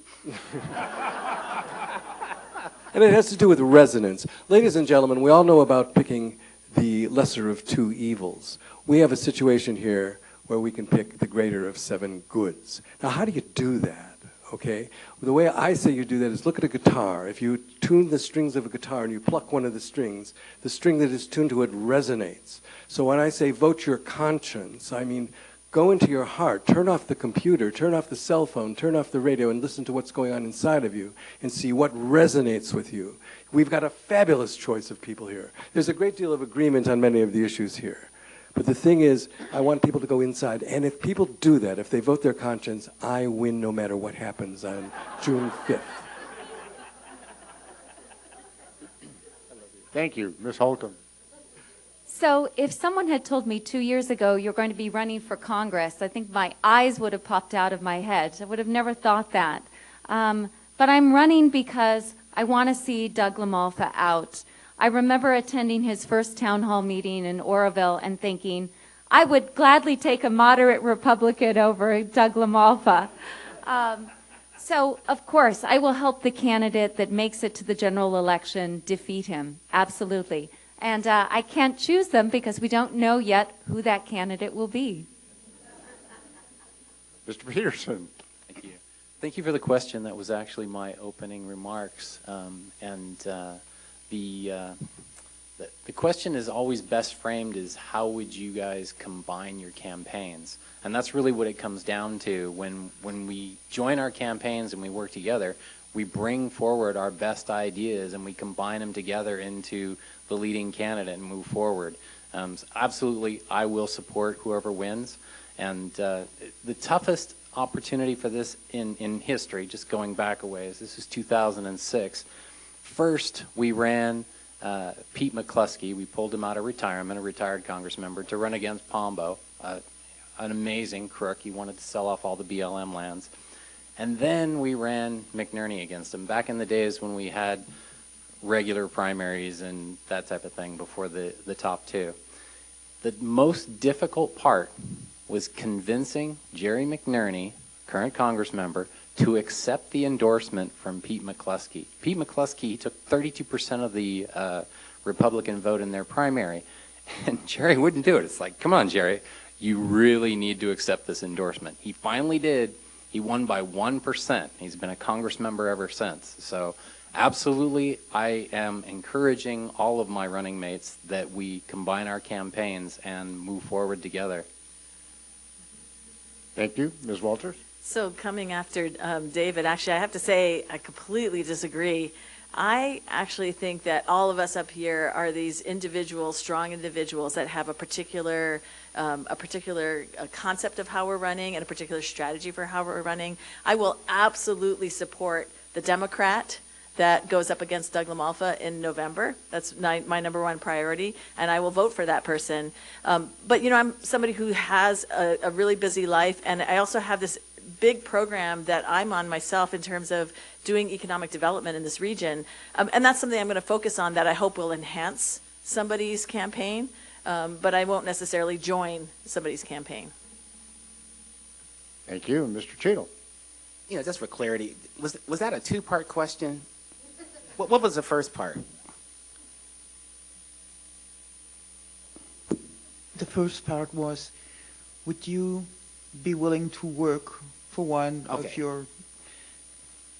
And it has to do with resonance. Ladies and gentlemen, we all know about picking the lesser of two evils. We have a situation here where we can pick the greater of seven goods. Now, how do you do that? Okay? The way I say you do that is look at a guitar. If you tune the strings of a guitar and you pluck one of the strings, the string that is tuned to it resonates. So when I say vote your conscience, I mean go into your heart, turn off the computer, turn off the cell phone, turn off the radio, and listen to what's going on inside of you and see what resonates with you. We've got a fabulous choice of people here. There's a great deal of agreement on many of the issues here. But the thing is, I want people to go inside, and if people do that, if they vote their conscience, I win no matter what happens on June 5th. Thank you. Ms. Holcomb. So if someone had told me 2 years ago you're going to be running for Congress, I think my eyes would have popped out of my head. I would have never thought that. But I'm running because I want to see Doug LaMalfa out. I remember attending his first town hall meeting in Oroville and thinking, I would gladly take a moderate Republican over Doug LaMalfa. So, of course, I will help the candidate that makes it to the general election defeat him. Absolutely. And I can't choose them because we don't know yet who that candidate will be. Mr. Peterson. Thank you. Thank you for the question. That was actually my opening remarks. The question is always best framed as how would you guys combine your campaigns? And that's really what it comes down to. When we join our campaigns and we work together, we bring forward our best ideas and we combine them together into the leading candidate and move forward. Absolutely, I will support whoever wins. And the toughest opportunity for this in history, just going back a ways, this is 2006. First, we ran Pete McCluskey. We pulled him out of retirement, a retired Congress member, to run against Pombo, an amazing crook. He wanted to sell off all the BLM lands. And then we ran McNerney against him, back in the days when we had regular primaries and that type of thing before the top two. The most difficult part was convincing Jerry McNerney, current Congress member, to accept the endorsement from Pete McCluskey. Pete McCluskey took 32% of the Republican vote in their primary, and Jerry wouldn't do it. It's like, come on, Jerry, you really need to accept this endorsement. He finally did. He won by 1%. He's been a Congress member ever since. So absolutely, I am encouraging all of my running mates that we combine our campaigns and move forward together. Thank you. Ms. Walters? So coming after David, actually, I have to say I completely disagree. I actually think that all of us up here are these individuals, strong individuals that have a particular concept of how we're running and a particular strategy for how we're running. I will absolutely support the Democrat that goes up against Doug LaMalfa in November. That's my number one priority, and I will vote for that person. But, you know, I'm somebody who has a really busy life, and I also have this big program that I'm on myself in terms of doing economic development in this region. And that's something I'm going to focus on that I hope will enhance somebody's campaign, but I won't necessarily join somebody's campaign. Thank you. Mr. Cheadle. You know, just for clarity, was that a two-part question? What was the first part? The first part was, would you be willing to work for one of your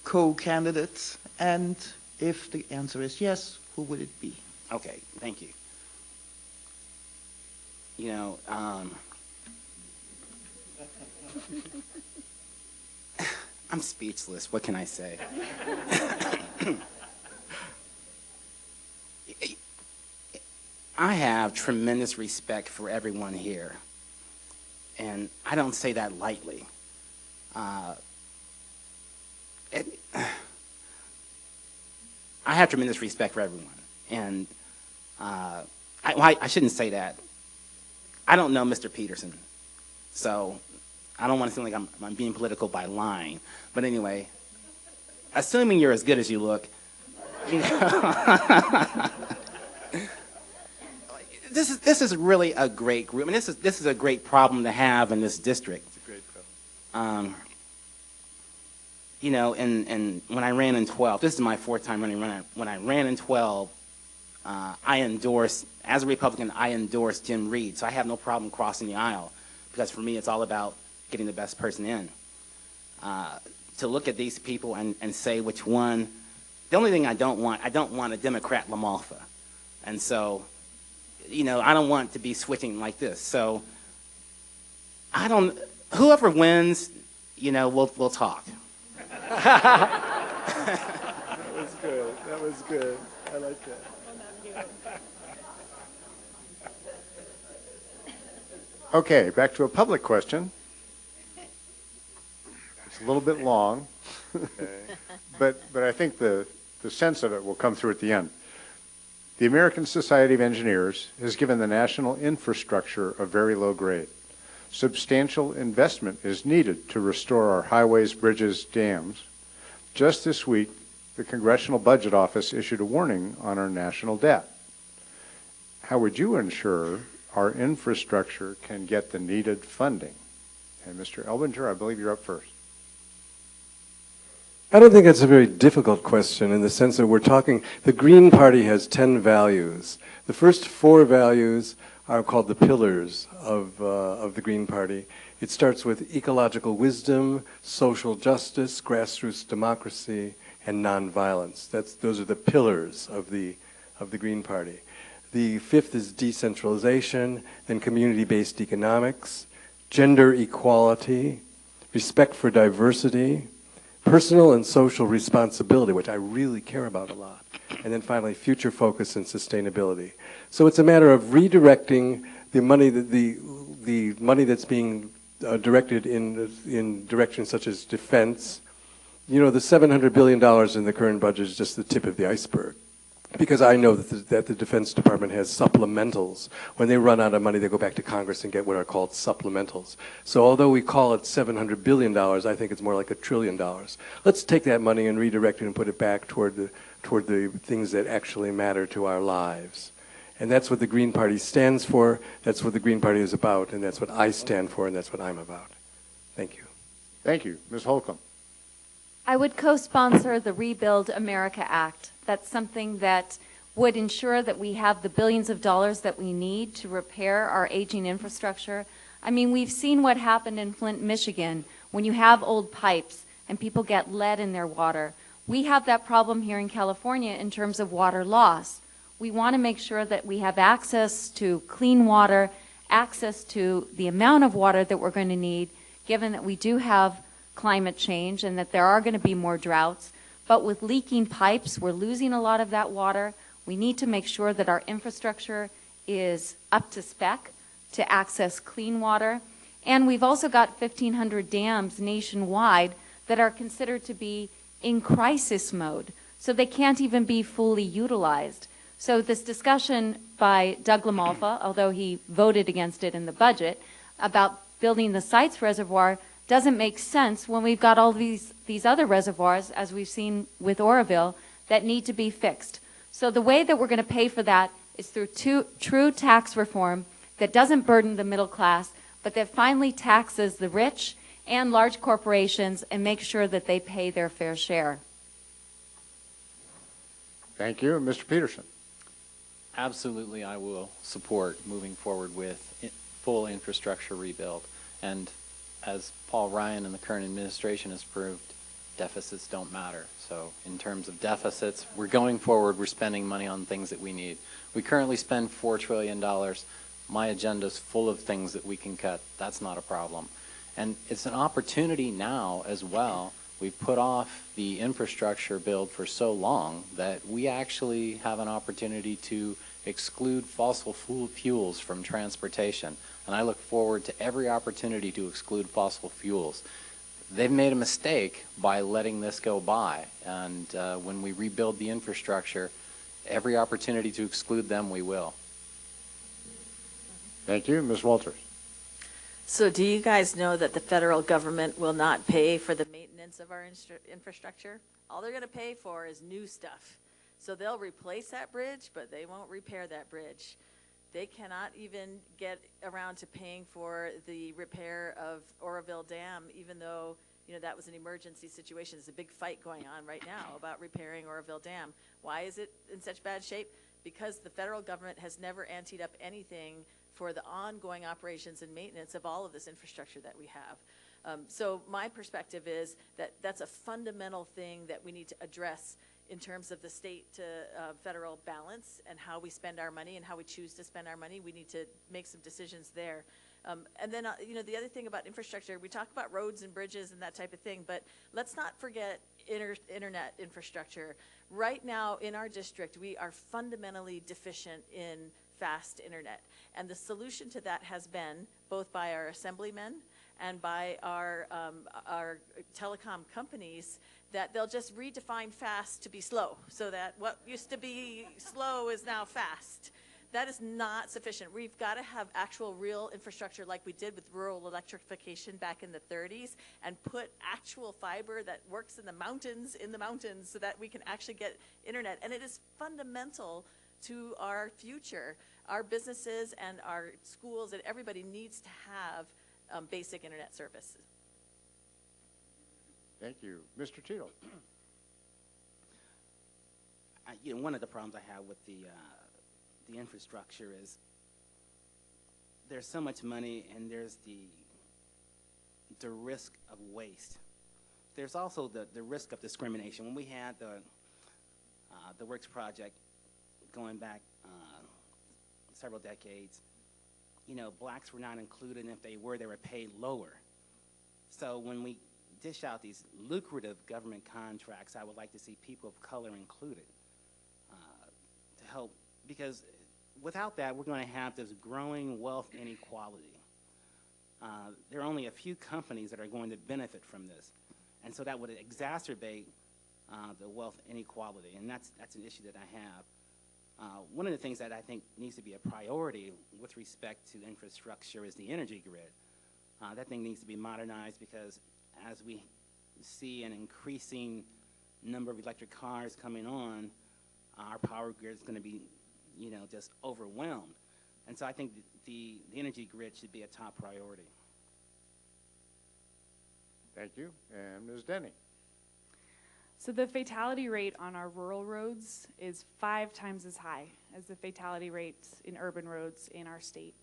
co-candidates? And if the answer is yes, who would it be? Okay, thank you. You know, I'm speechless. What can I say? I have tremendous respect for everyone here, and I don't say that lightly. I have tremendous respect for everyone, and I shouldn't say that. I don't know Mr. Peterson, so I don't want to seem like I'm being political by lying. But anyway, assuming you're as good as you look, you know, this is really a great group, and this is a great problem to have in this district. It's a great problem. You know, and when I ran in 12, this is my fourth time running. When I ran in 12, I endorsed, as a Republican, I endorsed Jim Reed. So I have no problem crossing the aisle, because for me, it's all about getting the best person in. To look at these people and say which one, the only thing I don't want a Democrat LaMalfa. And so, you know, I don't want to be switching like this. So whoever wins, you know, we'll talk. That was good. That was good. I like that. Okay, back to a public question. It's a little bit long, but I think the sense of it will come through at the end. The American Society of Engineers has given the national infrastructure a very low grade. Substantial investment is needed to restore our highways, bridges, dams. Just this week, the Congressional Budget Office issued a warning on our national debt. How would you ensure our infrastructure can get the needed funding? And Mr. Elbinger, I believe you're up first. I don't think that's a very difficult question in the sense that we're talking, the Green Party has 10 values. The first 4 values are called the pillars of the Green Party. It starts with ecological wisdom, social justice, grassroots democracy, and nonviolence. Those are the pillars of the Green Party. The 5th is decentralization, then community-based economics, gender equality, respect for diversity, personal and social responsibility, which I really care about a lot, and then finally future focus and sustainability. So it's a matter of redirecting the money the money that's being directed in directions such as defense. You know, the $700 billion in the current budget is just the tip of the iceberg. Because I know that the Defense Department has supplementals. When they run out of money, they go back to Congress and get what are called supplementals. So although we call it $700 billion, I think it's more like $1 trillion. Let's take that money and redirect it and put it back toward the things that actually matter to our lives. And that's what the Green Party stands for, that's what the Green Party is about, and that's what I stand for, and that's what I'm about. Thank you. Thank you. Ms. Holcomb. I would co-sponsor the Rebuild America Act. That's something that would ensure that we have the billions of dollars that we need to repair our aging infrastructure. I mean, we've seen what happened in Flint, Michigan, when you have old pipes and people get lead in their water. We have that problem here in California in terms of water loss. We want to make sure that we have access to clean water, access to the amount of water that we're going to need, given that we do have climate change and that there are going to be more droughts. But with leaking pipes, we're losing a lot of that water. We need to make sure that our infrastructure is up to spec to access clean water. And we've also got 1,500 dams nationwide that are considered to be in crisis mode, so they can't even be fully utilized. So this discussion by Doug LaMalfa, although he voted against it in the budget, about building the Sites Reservoir doesn't make sense when we've got all these other reservoirs, as we've seen with Oroville, that need to be fixed. So the way that we're going to pay for that is through true tax reform that doesn't burden the middle class, but that finally taxes the rich and large corporations and makes sure that they pay their fair share. Thank you. Mr. Peterson. Absolutely, I will support moving forward with full infrastructure rebuild. And as Paul Ryan and the current administration has proved, deficits don't matter. So in terms of deficits, we're going forward, we're spending money on things that we need. We currently spend $4 trillion. My agenda's full of things that we can cut. That's not a problem. And it's an opportunity now as well. We've put off the infrastructure build for so long that we actually have an opportunity to exclude fossil fuels from transportation. And I look forward to every opportunity to exclude fossil fuels. They've made a mistake by letting this go by. And when we rebuild the infrastructure, every opportunity to exclude them, we will. Thank you. Ms. Walters. So do you guys know that the federal government will not pay for the maintenance of our infrastructure? All they're going to pay for is new stuff. So they'll replace that bridge, but they won't repair that bridge. They cannot even get around to paying for the repair of Oroville Dam, even though, you know, that was an emergency situation. There's a big fight going on right now about repairing Oroville Dam. Why is it in such bad shape? Because the federal government has never anteed up anything for the ongoing operations and maintenance of all of this infrastructure that we have. So my perspective is that that's a fundamental thing that we need to address in terms of the state to federal balance and how we spend our money and how we choose to spend our money. We need to make some decisions there. And then, you know, the other thing about infrastructure, we talk about roads and bridges and that type of thing, but let's not forget internet infrastructure. Right now in our district, we are fundamentally deficient in fast internet. And the solution to that has been, both by our assemblymen and by our telecom companies, that they'll just redefine fast to be slow, so that what used to be slow is now fast. That is not sufficient. We've got to have actual real infrastructure like we did with rural electrification back in the 30s, and put actual fiber that works in the mountains so that we can actually get internet. And it is fundamental to our future. Our businesses and our schools and everybody needs to have basic internet service. Thank you. Mr. Cheadle. You know, one of the problems I have with the infrastructure is there's so much money and there's the risk of waste. There's also the risk of discrimination. When we had the Works project going back several decades, you know, blacks were not included, and if they were paid lower. So when we dish out these lucrative government contracts, I would like to see people of color included to help, because without that, we're going to have this growing wealth inequality. There are only a few companies that are going to benefit from this, and so that would exacerbate the wealth inequality, and that's an issue that I have. One of the things that I think needs to be a priority with respect to infrastructure is the energy grid. That thing needs to be modernized, because as we see an increasing number of electric cars coming on, our power grid is going to be, you know, just overwhelmed. And so I think the energy grid should be a top priority. Thank you. And Ms. Denny. So the fatality rate on our rural roads is 5 times as high as the fatality rates in urban roads in our state.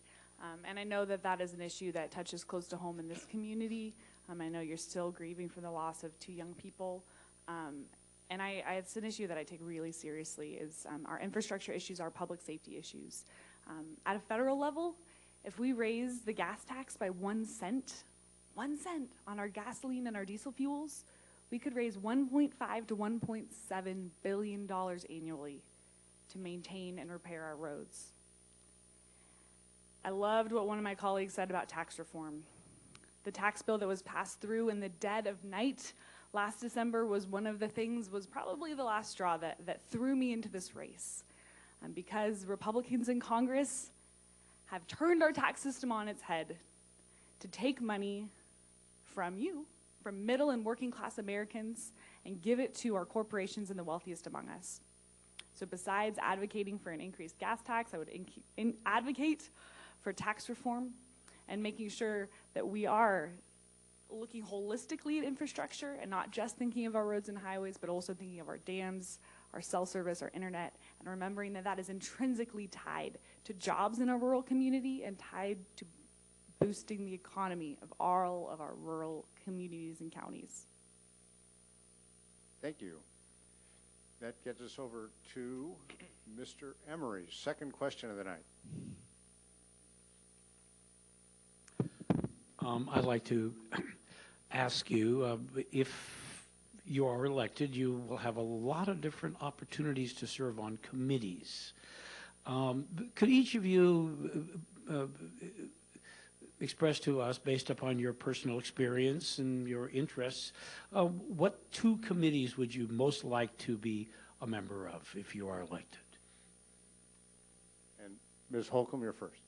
And I know that that is an issue that touches close to home in this community. I know you're still grieving for the loss of 2 young people. And it's an issue that I take really seriously, is our infrastructure issues, our public safety issues. At a federal level, if we raise the gas tax by 1 cent on our gasoline and our diesel fuels, we could raise $1.5 to $1.7 billion annually to maintain and repair our roads. I loved what one of my colleagues said about tax reform. The tax bill that was passed through in the dead of night last December was probably the last straw that threw me into this race. Because Republicans in Congress have turned our tax system on its head to take money from you, from middle and working class Americans, and give it to our corporations and the wealthiest among us. So besides advocating for an increased gas tax, I would advocate for tax reform and making sure that we are looking holistically at infrastructure and not just thinking of our roads and highways, but also thinking of our dams, our cell service, our internet, and remembering that that is intrinsically tied to jobs in our rural community and tied to boosting the economy of all of our rural communities and counties. Thank you. That gets us over to Mr. Emery's second question of the night. I'd like to ask you, if you are elected, you will have a lot of different opportunities to serve on committees. Could each of you express to us, based upon your personal experience and your interests, what two committees would you most like to be a member of if you are elected? And Ms. Holcomb, you're first.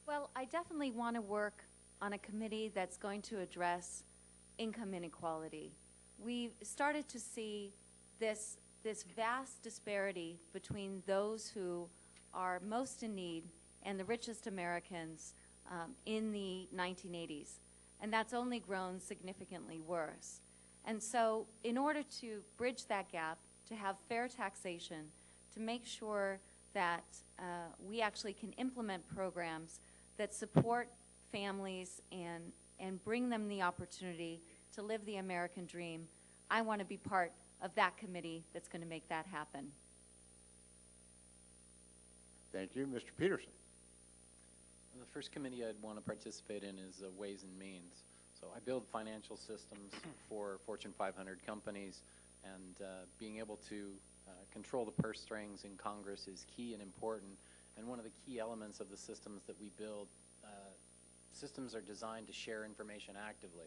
Well, I definitely want to work on a committee that's going to address income inequality. We've started to see this vast disparity between those who are most in need and the richest Americans in the 1980s. And that's only grown significantly worse. And so in order to bridge that gap, to have fair taxation, to make sure that we actually can implement programs that support families and bring them the opportunity to live the American dream, I want to be part of that committee that's going to make that happen. Thank you. Mr. Peterson. The first committee I'd want to participate in is Ways and Means. So I build financial systems for Fortune 500 companies, and being able to control the purse strings in Congress is key and important. And one of the key elements of the systems that we build, systems are designed to share information actively,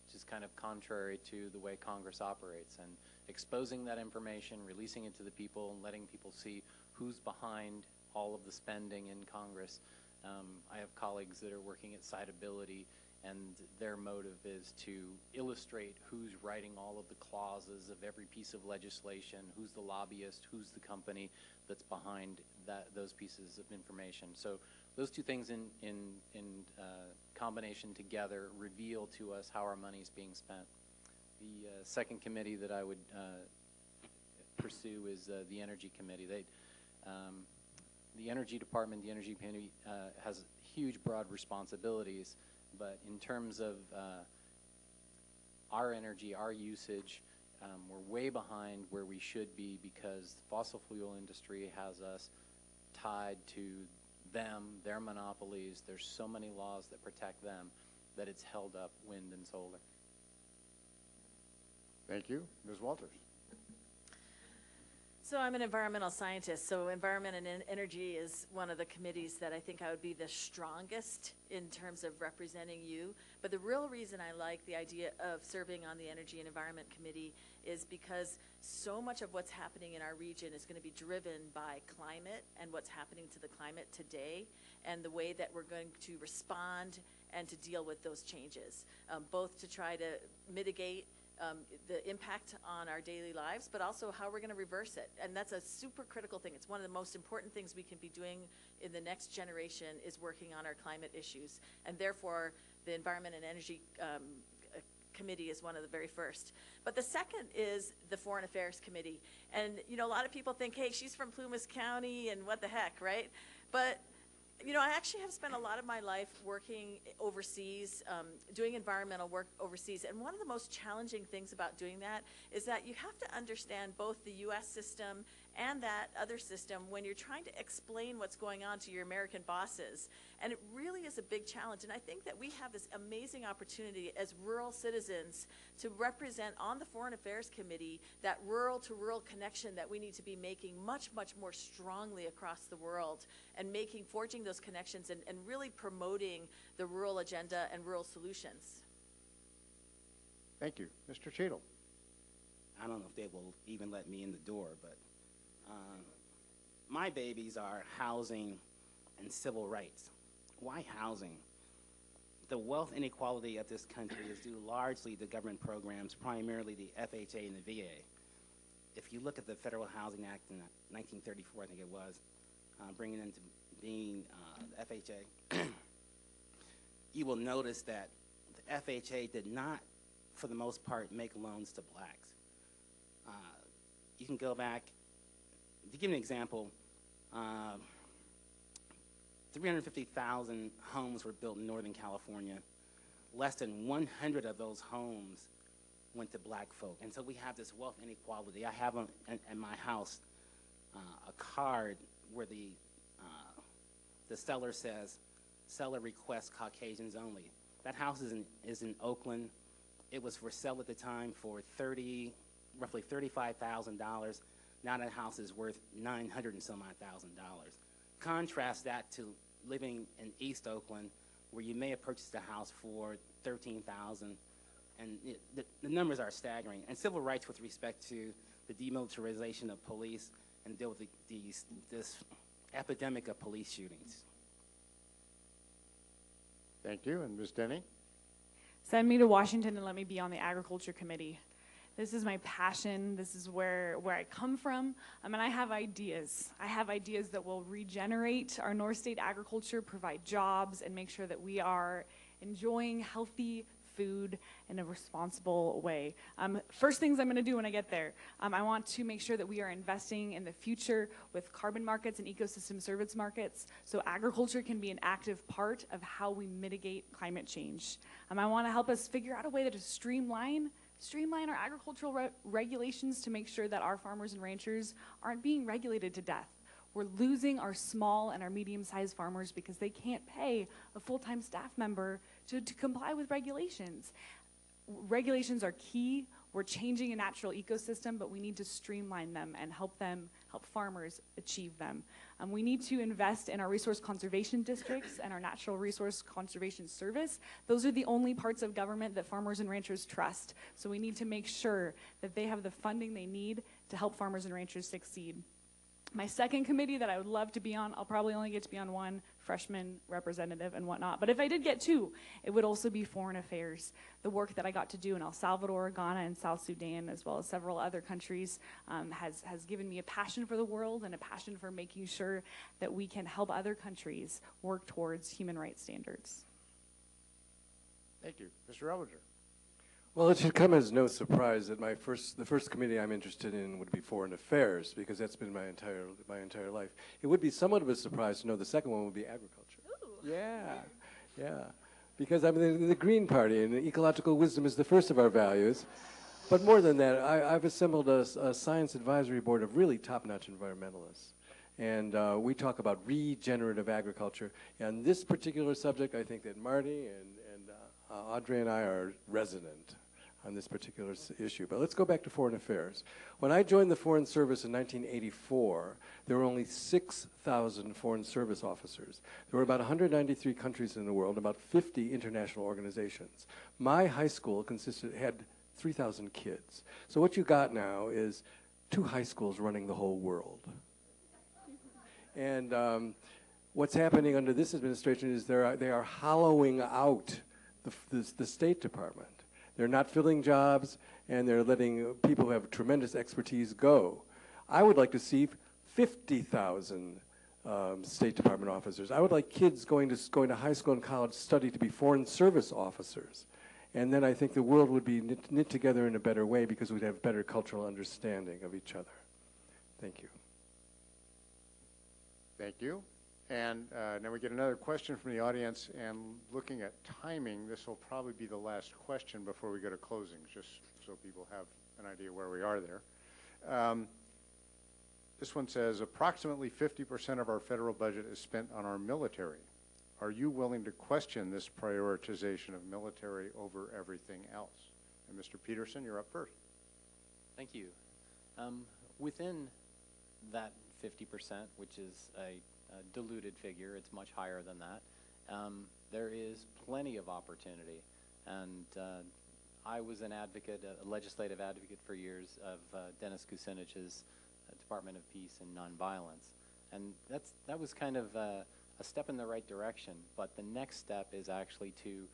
which is kind of contrary to the way Congress operates. And exposing that information, releasing it to the people, and letting people see who's behind all of the spending in Congress. I have colleagues that are working at Citability, and their motive is to illustrate who's writing all of the clauses of every piece of legislation, who's the lobbyist, who's the company that's behind those pieces of information. So those two things in combination together reveal to us how our money is being spent. The second committee that I would pursue is the Energy Committee. The Energy Department, the Energy Committee has huge, broad responsibilities, but in terms of our energy, our usage, we're way behind where we should be because the fossil fuel industry has us tied to them, their monopolies. There's so many laws that protect them that it's held up wind and solar. Thank you. Ms. Walters. So I'm an environmental scientist, so environment and energy is one of the committees that I think I would be the strongest in terms of representing you. But the real reason I like the idea of serving on the Energy and Environment Committee is because so much of what's happening in our region is going to be driven by climate and what's happening to the climate today and the way that we're going to respond and to deal with those changes, both to try to mitigate the impact on our daily lives, but also how we're going to reverse it. And that's a super critical thing. It's one of the most important things we can be doing in the next generation is working on our climate issues. And therefore, the Environment and Energy Committee is one of the very first. But the second is the Foreign Affairs Committee. And, you know, a lot of people think, hey, she's from Plumas County and what the heck, right? But you know, I actually have spent a lot of my life working overseas, doing environmental work overseas. And one of the most challenging things about doing that is that you have to understand both the U.S. system and that other system when you're trying to explain what's going on to your American bosses. And it really is a big challenge. And I think that we have this amazing opportunity as rural citizens to represent on the Foreign Affairs Committee that rural-to-rural connection that we need to be making much, much more strongly across the world and forging those connections and really promoting the rural agenda and rural solutions. Thank you. Mr. Cheadle. I don't know if they will even let me in the door, but my babies are housing and civil rights. Why housing? The wealth inequality of this country is due largely to government programs, primarily the FHA and the VA. If you look at the Federal Housing Act in 1934, I think it was, bringing into being the FHA, you will notice that the FHA did not, for the most part, make loans to blacks. You can go back, to give an example, 350,000 homes were built in Northern California. Less than 100 of those homes went to black folk. And so we have this wealth inequality. I have in my house a card where the seller says, seller requests Caucasians only. That house is in Oakland. It was for sale at the time for roughly $35,000. Now that house is worth $900 and some odd thousand. Contrast that to living in East Oakland, where you may have purchased a house for $13,000, and the numbers are staggering. And civil rights with respect to the demilitarization of police and deal with this epidemic of police shootings. Thank you. And Ms. Denny? Send me to Washington and let me be on the Agriculture Committee. This is my passion. This is where I come from. And I have ideas. I have ideas that will regenerate our North State agriculture, provide jobs, and make sure that we are enjoying healthy food in a responsible way. First things I'm going to do when I get there, I want to make sure that we are investing in the future with carbon markets and ecosystem service markets, so agriculture can be an active part of how we mitigate climate change. I want to help us figure out a way to streamline our agricultural regulations to make sure that our farmers and ranchers aren't being regulated to death. We're losing our small and our medium-sized farmers because they can't pay a full-time staff member to comply with regulations. Regulations are key. We're changing a natural ecosystem, but we need to streamline them and help farmers achieve them. We need to invest in our resource conservation districts and our natural resource conservation service. Those are the only parts of government that farmers and ranchers trust. So we need to make sure that they have the funding they need to help farmers and ranchers succeed. My second committee that I would love to be on, I'll probably only get to be on one, freshman representative and whatnot. But if I did get two, it would also be foreign affairs. The work that I got to do in El Salvador, Ghana, and South Sudan, as well as several other countries, has given me a passion for the world and a passion for making sure that we can help other countries work towards human rights standards. Thank you. Mr. Elbinger. Well, it should come as no surprise that the first committee I'm interested in would be Foreign Affairs, because that's been my entire life. It would be somewhat of a surprise to know the second one would be Agriculture. Ooh. Yeah, because I'm in the Green Party, and ecological wisdom is the first of our values. But more than that, I've assembled a science advisory board of really top-notch environmentalists. And we talk about regenerative agriculture. And this particular subject, I think that Marty and Audrey and I are resonant on this particular issue. But let's go back to foreign affairs. When I joined the Foreign Service in 1984, there were only 6,000 foreign service officers. There were about 193 countries in the world, about 50 international organizations. My high school had 3,000 kids. So what you got now is 2 high schools running the whole world. And what's happening under this administration is they are hollowing out the State Department. They're not filling jobs, and they're letting people who have tremendous expertise go. I would like to see 50,000 State Department officers. I would like kids going to high school and college study to be foreign service officers. And then I think the world would be knit together in a better way because we'd have better cultural understanding of each other. Thank you. Thank you. And now we get another question from the audience, and looking at timing, this will probably be the last question before we go to closings, just so people have an idea where we are there. This one says, approximately 50% of our federal budget is spent on our military. Are you willing to question this prioritization of military over everything else? And Mr. Peterson, you're up first. Thank you. Within that 50%, which is a diluted figure, it's much higher than that, there is plenty of opportunity. And I was an advocate, a legislative advocate for years of Dennis Kucinich's Department of Peace and Nonviolence. And that was kind of a step in the right direction, but the next step is actually to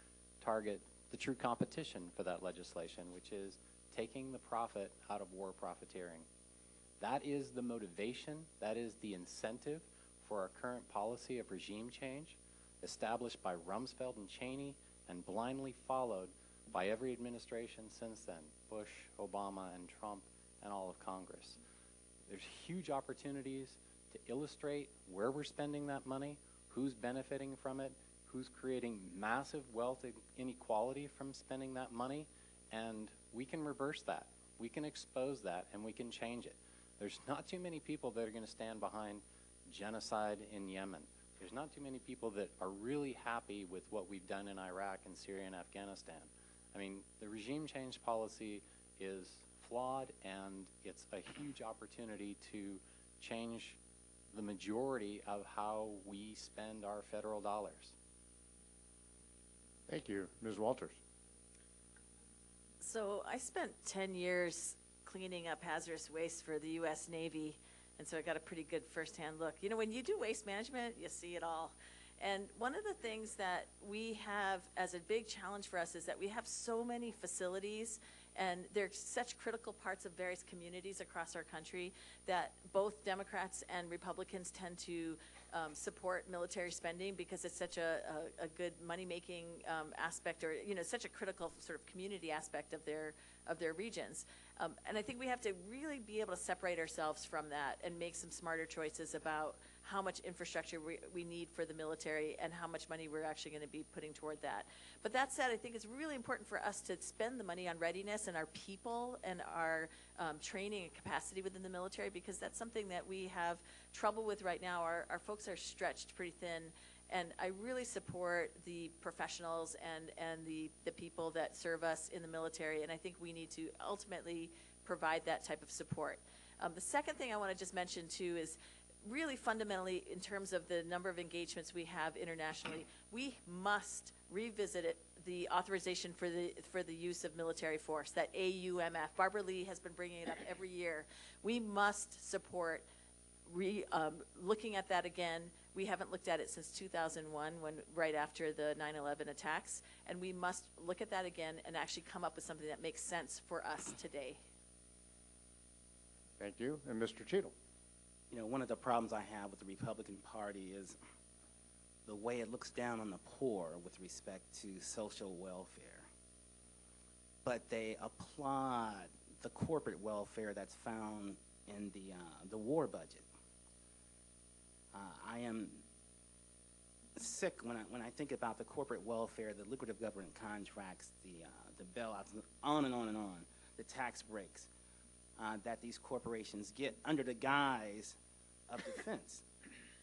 target the true competition for that legislation, which is taking the profit out of war profiteering. That is the motivation, that is the incentive for our current policy of regime change, established by Rumsfeld and Cheney and blindly followed by every administration since then, Bush, Obama, and Trump, and all of Congress. There's huge opportunities to illustrate where we're spending that money, who's benefiting from it, who's creating massive wealth inequality from spending that money, and we can reverse that. We can expose that, and we can change it. There's not too many people that are going to stand behind genocide in Yemen. There's not too many people that are really happy with what we've done in Iraq and Syria and Afghanistan. I mean, the regime change policy is flawed, and it's a huge opportunity to change the majority of how we spend our federal dollars. Thank you. Ms. Walters. So I spent 10 years cleaning up hazardous waste for the U.S. Navy, and so I got a pretty good firsthand look. You know, when you do waste management, you see it all. And one of the things that we have as a big challenge for us is that we have so many facilities, and they're such critical parts of various communities across our country that both Democrats and Republicans tend to support military spending because it's such a good money-making aspect, or, you know, such a critical sort of community aspect of their regions. And I think we have to really be able to separate ourselves from that and make some smarter choices about how much infrastructure we need for the military and how much money we're actually going to be putting toward that. But that said, I think it's really important for us to spend the money on readiness and our people and our training and capacity within the military, because that's something that we have trouble with right now. Our folks are stretched pretty thin, and I really support the professionals and the people that serve us in the military, and I think we need to ultimately provide that type of support. The second thing I want to just mention too is really fundamentally, in terms of the number of engagements we have internationally, we must revisit the authorization for the use of military force, that AUMF. Barbara Lee has been bringing it up every year. We must support looking at that again. We haven't looked at it since 2001, right after the 9/11 attacks, and we must look at that again and actually come up with something that makes sense for us today. Thank you. And Mr. Cheadle. You know, one of the problems I have with the Republican Party is the way it looks down on the poor with respect to social welfare. But they applaud the corporate welfare that's found in the war budget. I am sick when I think about the corporate welfare, the lucrative government contracts, the bailouts, on and on and on, the tax breaks that these corporations get under the guise of defense.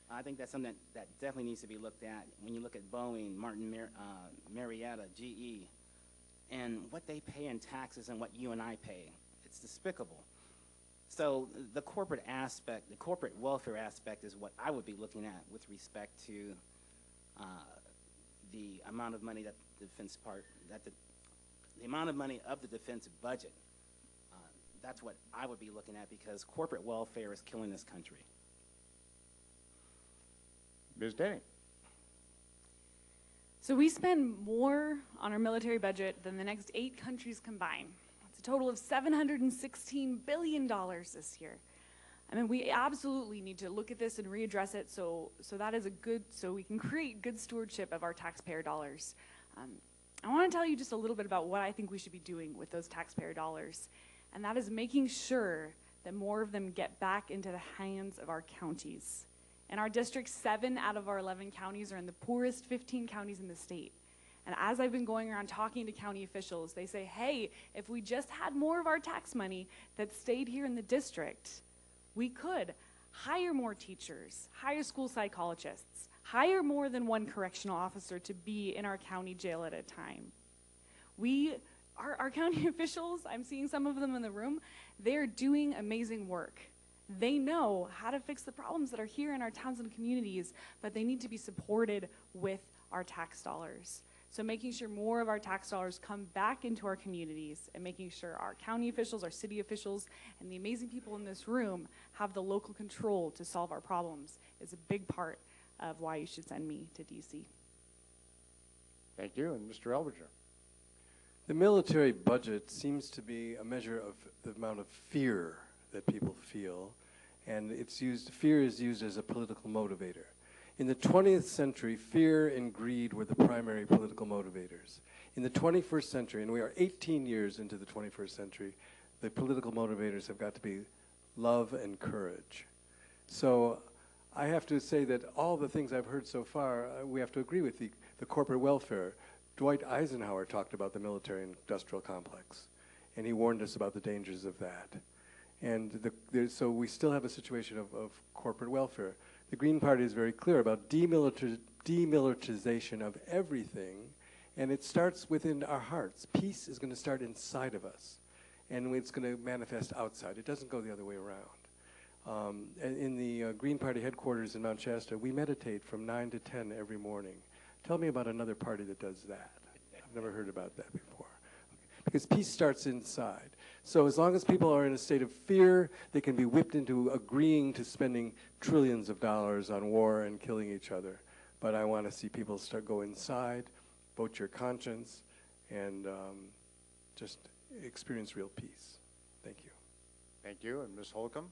I think that's something that definitely needs to be looked at when you look at Boeing, Martin Marietta, GE, and what they pay in taxes and what you and I pay. It's despicable. So the corporate aspect, the corporate welfare aspect is what I would be looking at with respect to the amount of money that the defense the amount of money of the defense budget. That's what I would be looking at, because corporate welfare is killing this country. Ms. Denny. So we spend more on our military budget than the next 8 countries combined. It's a total of $716 billion this year. I mean, we absolutely need to look at this and readdress it so that is so we can create good stewardship of our taxpayer dollars. I want to tell you just a little bit about what I think we should be doing with those taxpayer dollars, and that is making sure that more of them get back into the hands of our counties. In our district, 7 out of our 11 counties are in the poorest 15 counties in the state. And as I've been going around talking to county officials, they say, hey, if we just had more of our tax money that stayed here in the district, we could hire more teachers, hire school psychologists, hire more than one correctional officer to be in our county jail at a time. Our county officials, I'm seeing some of them in the room, they're doing amazing work. They know how to fix the problems that are here in our towns and communities, but they need to be supported with our tax dollars. So making sure more of our tax dollars come back into our communities and making sure our county officials, our city officials, and the amazing people in this room have the local control to solve our problems is a big part of why you should send me to DC. Thank you. And Mr. Elbinger. The military budget seems to be a measure of the amount of fear that people feel, and fear is used as a political motivator. In the 20th century, fear and greed were the primary political motivators. In the 21st century, and we are 18 years into the 21st century, the political motivators have got to be love and courage. So I have to say that all the things I've heard so far, we have to agree with the corporate welfare. Dwight Eisenhower talked about the military-industrial complex, and he warned us about the dangers of that. And so we still have a situation of corporate welfare. The Green Party is very clear about demilitarization of everything, and it starts within our hearts. Peace is going to start inside of us, and it's going to manifest outside. It doesn't go the other way around. In the Green Party headquarters in Mount Shasta, we meditate from 9 to 10 every morning. Tell me about another party that does that. I've never heard about that before. Because peace starts inside. So as long as people are in a state of fear, they can be whipped into agreeing to spending trillions of dollars on war and killing each other. But I want to see people go inside, vote your conscience, and just experience real peace. Thank you. Thank you. And Ms. Holcomb?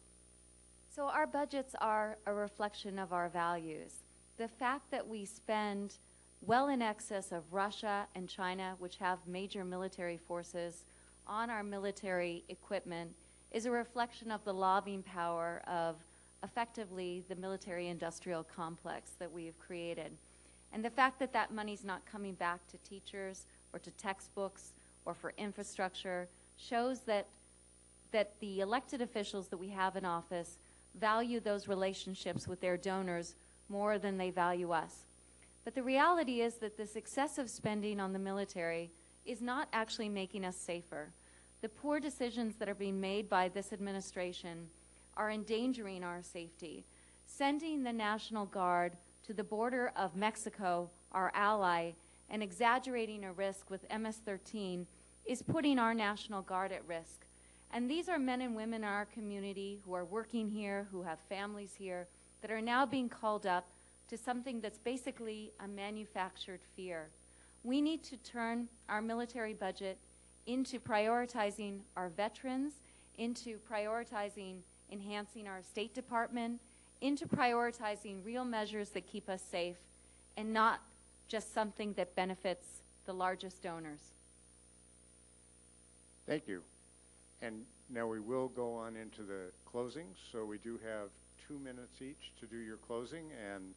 So our budgets are a reflection of our values. The fact that we spend well in excess of Russia and China, which have major military forces, on our military equipment is a reflection of the lobbying power of effectively the military-industrial complex that we have created. And the fact that that money's not coming back to teachers or to textbooks or for infrastructure shows that the elected officials that we have in office value those relationships with their donors more than they value us. But the reality is that this excessive spending on the military is not actually making us safer. The poor decisions that are being made by this administration are endangering our safety. Sending the National Guard to the border of Mexico, our ally, and exaggerating a risk with MS-13 is putting our National Guard at risk. And these are men and women in our community who are working here, who have families here, that are now being called up to something that's basically a manufactured fear. We need to turn our military budget into prioritizing our veterans, into prioritizing enhancing our State Department, into prioritizing real measures that keep us safe, and not just something that benefits the largest donors. Thank you. And now we will go on into the closing. So we do have 2 minutes each to do your closing, and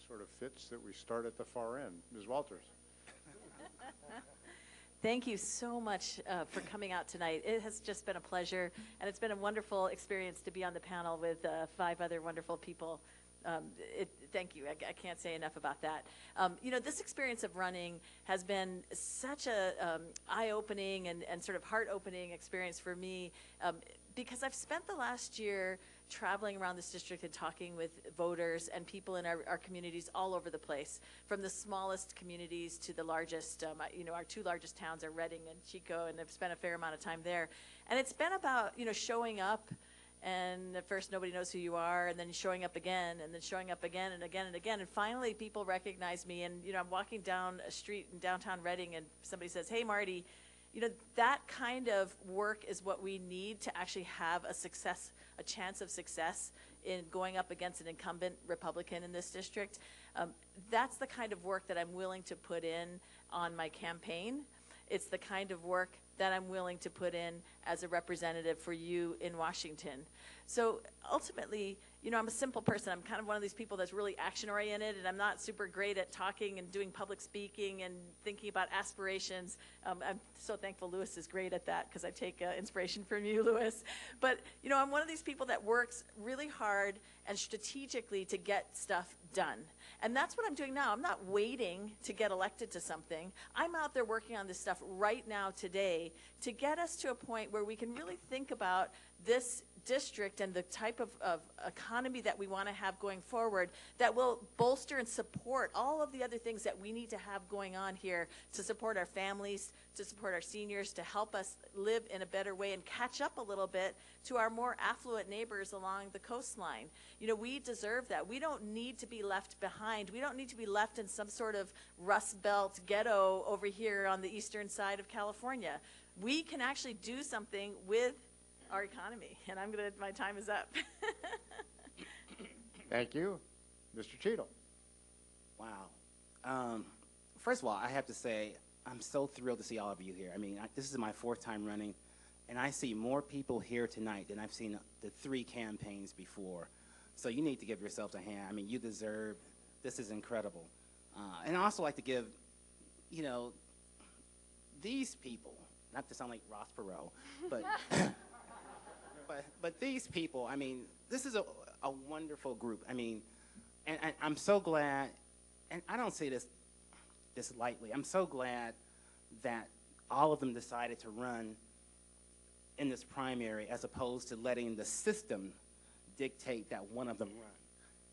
sort of fits that we start at the far end. Ms. Walters. Thank you so much for coming out tonight. It has just been a pleasure, and it's been a wonderful experience to be on the panel with 5 other wonderful people. Thank you. I can't say enough about that. You know, this experience of running has been such a eye-opening and sort of heart-opening experience for me because I've spent the last year traveling around this district and talking with voters and people in our communities all over the place, from the smallest communities to the largest. You know, our 2 largest towns are Reading and Chico, and I've spent a fair amount of time there. And it's been about, you know, showing up, and at first nobody knows who you are, and then showing up again, and then showing up again and again and again, and finally people recognize me. And you know, I'm walking down a street in downtown Reading, and somebody says, "Hey, Marty," you know, that kind of work is what we need to actually have a chance of success in going up against an incumbent Republican in this district. That's the kind of work that I'm willing to put in on my campaign. It's the kind of work that I'm willing to put in as a representative for you in Washington. So ultimately, you know, I'm a simple person. I'm kind of one of these people that's really action-oriented, and I'm not super great at talking and doing public speaking and thinking about aspirations. I'm so thankful Louis is great at that because I take inspiration from you, Louis. But, you know, I'm one of these people that works really hard and strategically to get stuff done. And that's what I'm doing now. I'm not waiting to get elected to something. I'm out there working on this stuff right now today to get us to a point where we can really think about this district and the type of economy that we want to have going forward that will bolster and support all of the other things that we need to have going on here to support our families, to support our seniors, to help us live in a better way and catch up a little bit to our more affluent neighbors along the coastline. You know, we deserve that. We don't need to be left behind. We don't need to be left in some sort of Rust Belt ghetto over here on the eastern side of California. We can actually do something with our economy, and my time is up. Thank you. Mr. Cheadle. Wow. First of all, I have to say, I'm so thrilled to see all of you here. I mean, this is my 4th time running, and I see more people here tonight than I've seen the 3 campaigns before. So you need to give yourselves a hand. I mean, you deserve, this is incredible. And I also like to give, you know, these people, not to sound like Ross Perot, but but these people, I mean, this is a wonderful group. I mean, and I'm so glad, and I don't say this lightly, I'm so glad that all of them decided to run in this primary as opposed to letting the system dictate that one of them run.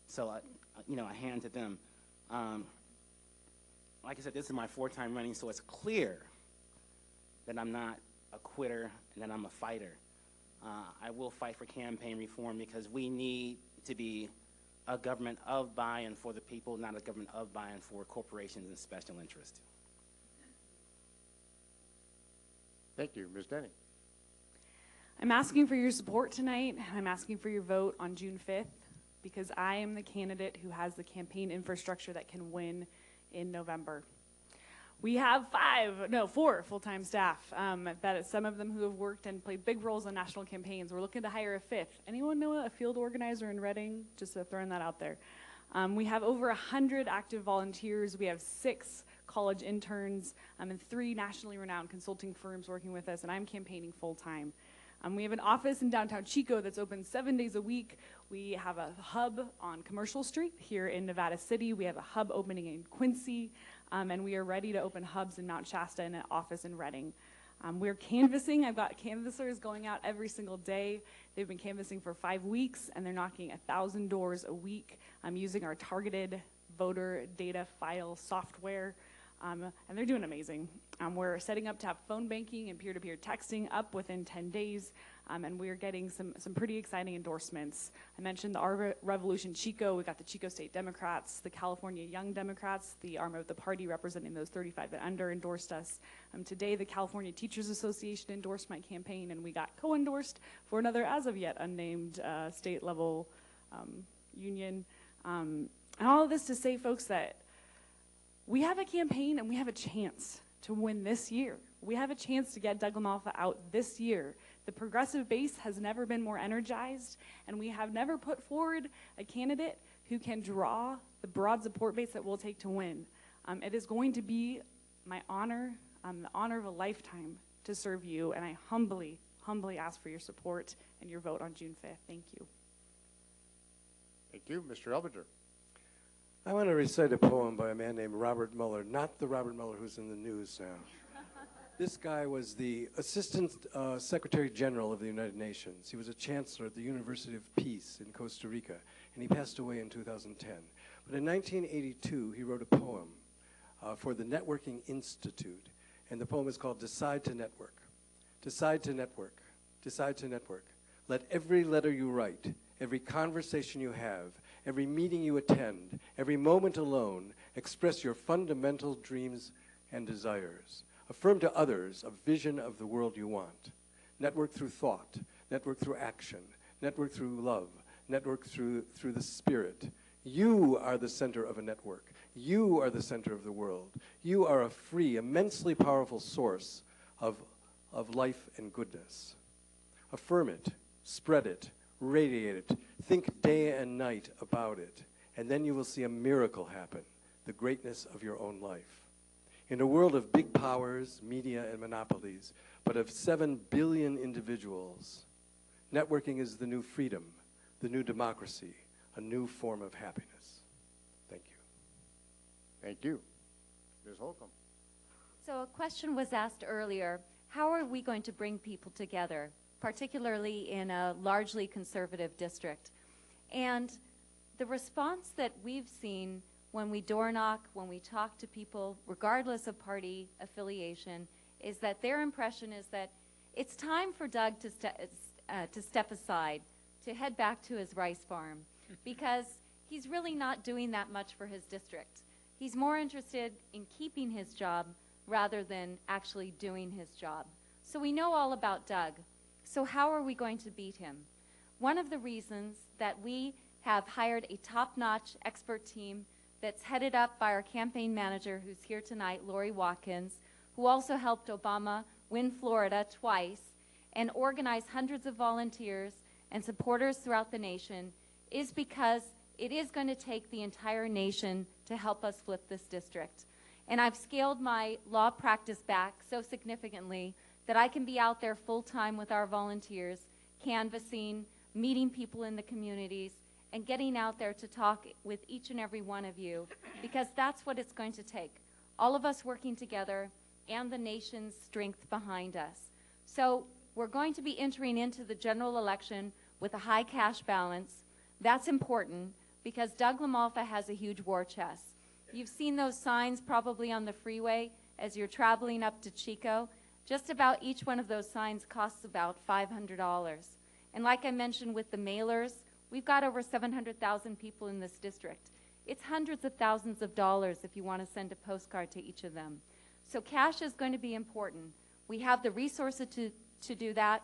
So, a hand to them. Like I said, this is my 4th time running, so it's clear that I'm not a quitter and that I'm a fighter. I will fight for campaign reform because we need to be a government of by and for the people, not a government of by and for corporations and special interests. Thank you. Ms. Denny. I'm asking for your support tonight, and I'm asking for your vote on June 5th, because I am the candidate who has the campaign infrastructure that can win in November. We have 4 full-time staff, that some of them who have worked and played big roles in national campaigns. We're looking to hire a 5th. Anyone know a field organizer in Reading? Just throwing that out there. We have over 100 active volunteers. We have 6 college interns and 3 nationally renowned consulting firms working with us, and I'm campaigning full-time. We have an office in downtown Chico that's open 7 days a week. We have a hub on Commercial Street here in Nevada City. We have a hub opening in Quincy, and we are ready to open hubs in Mount Shasta and an office in Reading. We're canvassing. I've got canvassers going out every single day. They've been canvassing for 5 weeks, and they're knocking 1,000 doors a week using our targeted voter data file software. And they're doing amazing. We're setting up to have phone banking and peer-to-peer texting up within 10 days, and we're getting some pretty exciting endorsements. I mentioned the Our Revolution Chico. We got the Chico State Democrats, the California Young Democrats, the arm of the party representing those 35 and under endorsed us. Today, the California Teachers Association endorsed my campaign, and we got co-endorsed for another as of yet unnamed state-level union. And all of this to say, folks, that we have a campaign and we have a chance to win this year. We have a chance to get Doug LaMalfa out this year. The progressive base has never been more energized, and we have never put forward a candidate who can draw the broad support base that we'll take to win. It is going to be my honor, the honor of a lifetime to serve you, and I humbly ask for your support and your vote on June 5th. Thank you. Thank you. Mr. Elbinger. I want to recite a poem by a man named Robert Mueller, not the Robert Mueller who's in the news now. This guy was the Assistant Secretary General of the United Nations. He was a chancellor at the University of Peace in Costa Rica, and he passed away in 2010. But in 1982, he wrote a poem for the Networking Institute, and the poem is called Decide to Network. Decide to network. Decide to network. Let every letter you write, every conversation you have, every meeting you attend, every moment alone, express your fundamental dreams and desires. Affirm to others a vision of the world you want. Network through thought, network through action, network through love, network through the spirit. You are the center of a network. You are the center of the world. You are a free, immensely powerful source of life and goodness. Affirm it, spread it, radiate it, think day and night about it, and then you will see a miracle happen, the greatness of your own life. In a world of big powers, media, and monopolies, but of 7 billion individuals, networking is the new freedom, the new democracy, a new form of happiness. Thank you. Thank you. Ms. Holcomb. So a question was asked earlier, how are we going to bring people together, particularly in a largely conservative district? And the response that we've seen when we door knock, when we talk to people, regardless of party affiliation, is that their impression is that it's time for Doug to step aside, to head back to his rice farm, because he's really not doing that much for his district. He's more interested in keeping his job rather than actually doing his job. So we know all about Doug. So how are we going to beat him? One of the reasons that we have hired a top-notch expert team that's headed up by our campaign manager, who's here tonight, Lori Watkins, who also helped Obama win Florida twice and organize hundreds of volunteers and supporters throughout the nation, is because it is going to take the entire nation to help us flip this district. And I've scaled my law practice back so significantly that I can be out there full-time with our volunteers, canvassing, meeting people in the communities, and getting out there to talk with each and every one of you, because that's what it's going to take. All of us working together and the nation's strength behind us. So we're going to be entering into the general election with a high cash balance. That's important because Doug LaMalfa has a huge war chest. You've seen those signs probably on the freeway as you're traveling up to Chico. Just about each one of those signs costs about $500. And like I mentioned with the mailers, we've got over 700,000 people in this district. It's hundreds of thousands of dollars if you want to send a postcard to each of them. So cash is going to be important. We have the resources to do that.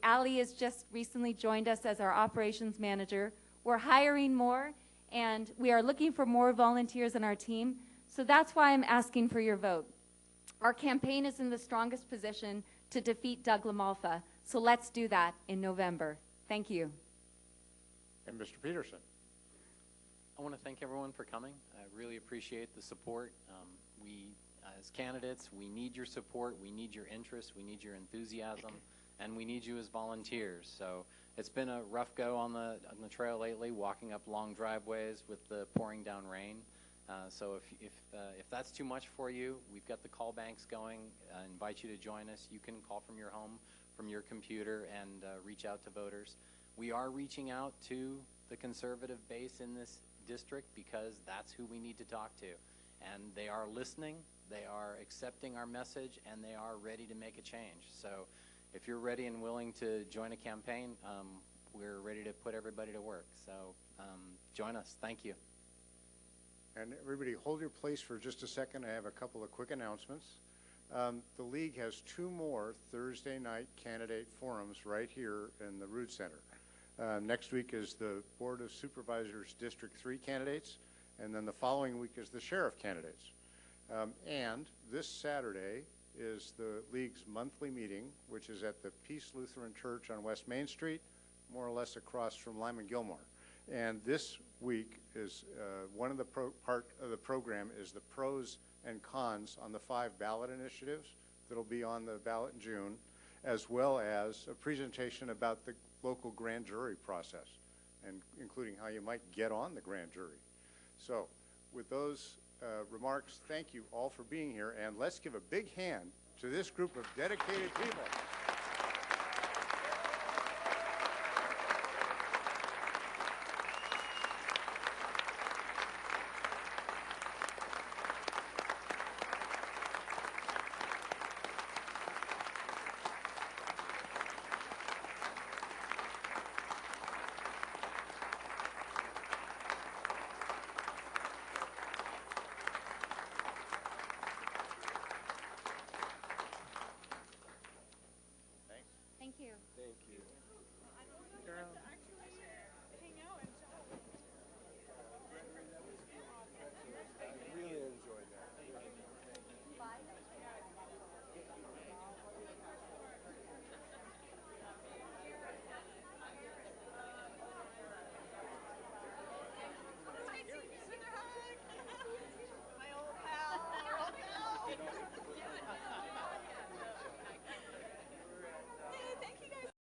Ali has just recently joined us as our operations manager. We're hiring more, and we are looking for more volunteers in our team. So that's why I'm asking for your vote. Our campaign is in the strongest position to defeat Doug LaMalfa. So let's do that in November. Thank you. And Mr. Peterson. I want to thank everyone for coming. I really appreciate the support. As candidates, we need your support, we need your interest, we need your enthusiasm, and we need you as volunteers. So it's been a rough go on the trail lately, walking up long driveways with the pouring down rain. So if that's too much for you, we've got the call banks going. I invite you to join us. You can call from your home, from your computer, and reach out to voters. We are reaching out to the conservative base in this district because that's who we need to talk to. And they are listening, they are accepting our message, and they are ready to make a change. So if you're ready and willing to join a campaign, we're ready to put everybody to work. So join us. Thank you. And everybody hold your place for just a second. I have a couple of quick announcements. The League has 2 more Thursday night candidate forums right here in the Rood Center. Next week is the Board of Supervisors District 3 candidates, and then the following week is the sheriff candidates. And this Saturday is the League's monthly meeting, which is at the Peace Lutheran Church on West Main Street, more or less across from Lyman Gilmore. And this week is one of the part of the program is the pros and cons on the 5 ballot initiatives that'll be on the ballot in June, as well as a presentation about the local grand jury process, and including how you might get on the grand jury. So with those remarks, thank you all for being here, and let's give a big hand to this group of dedicated people.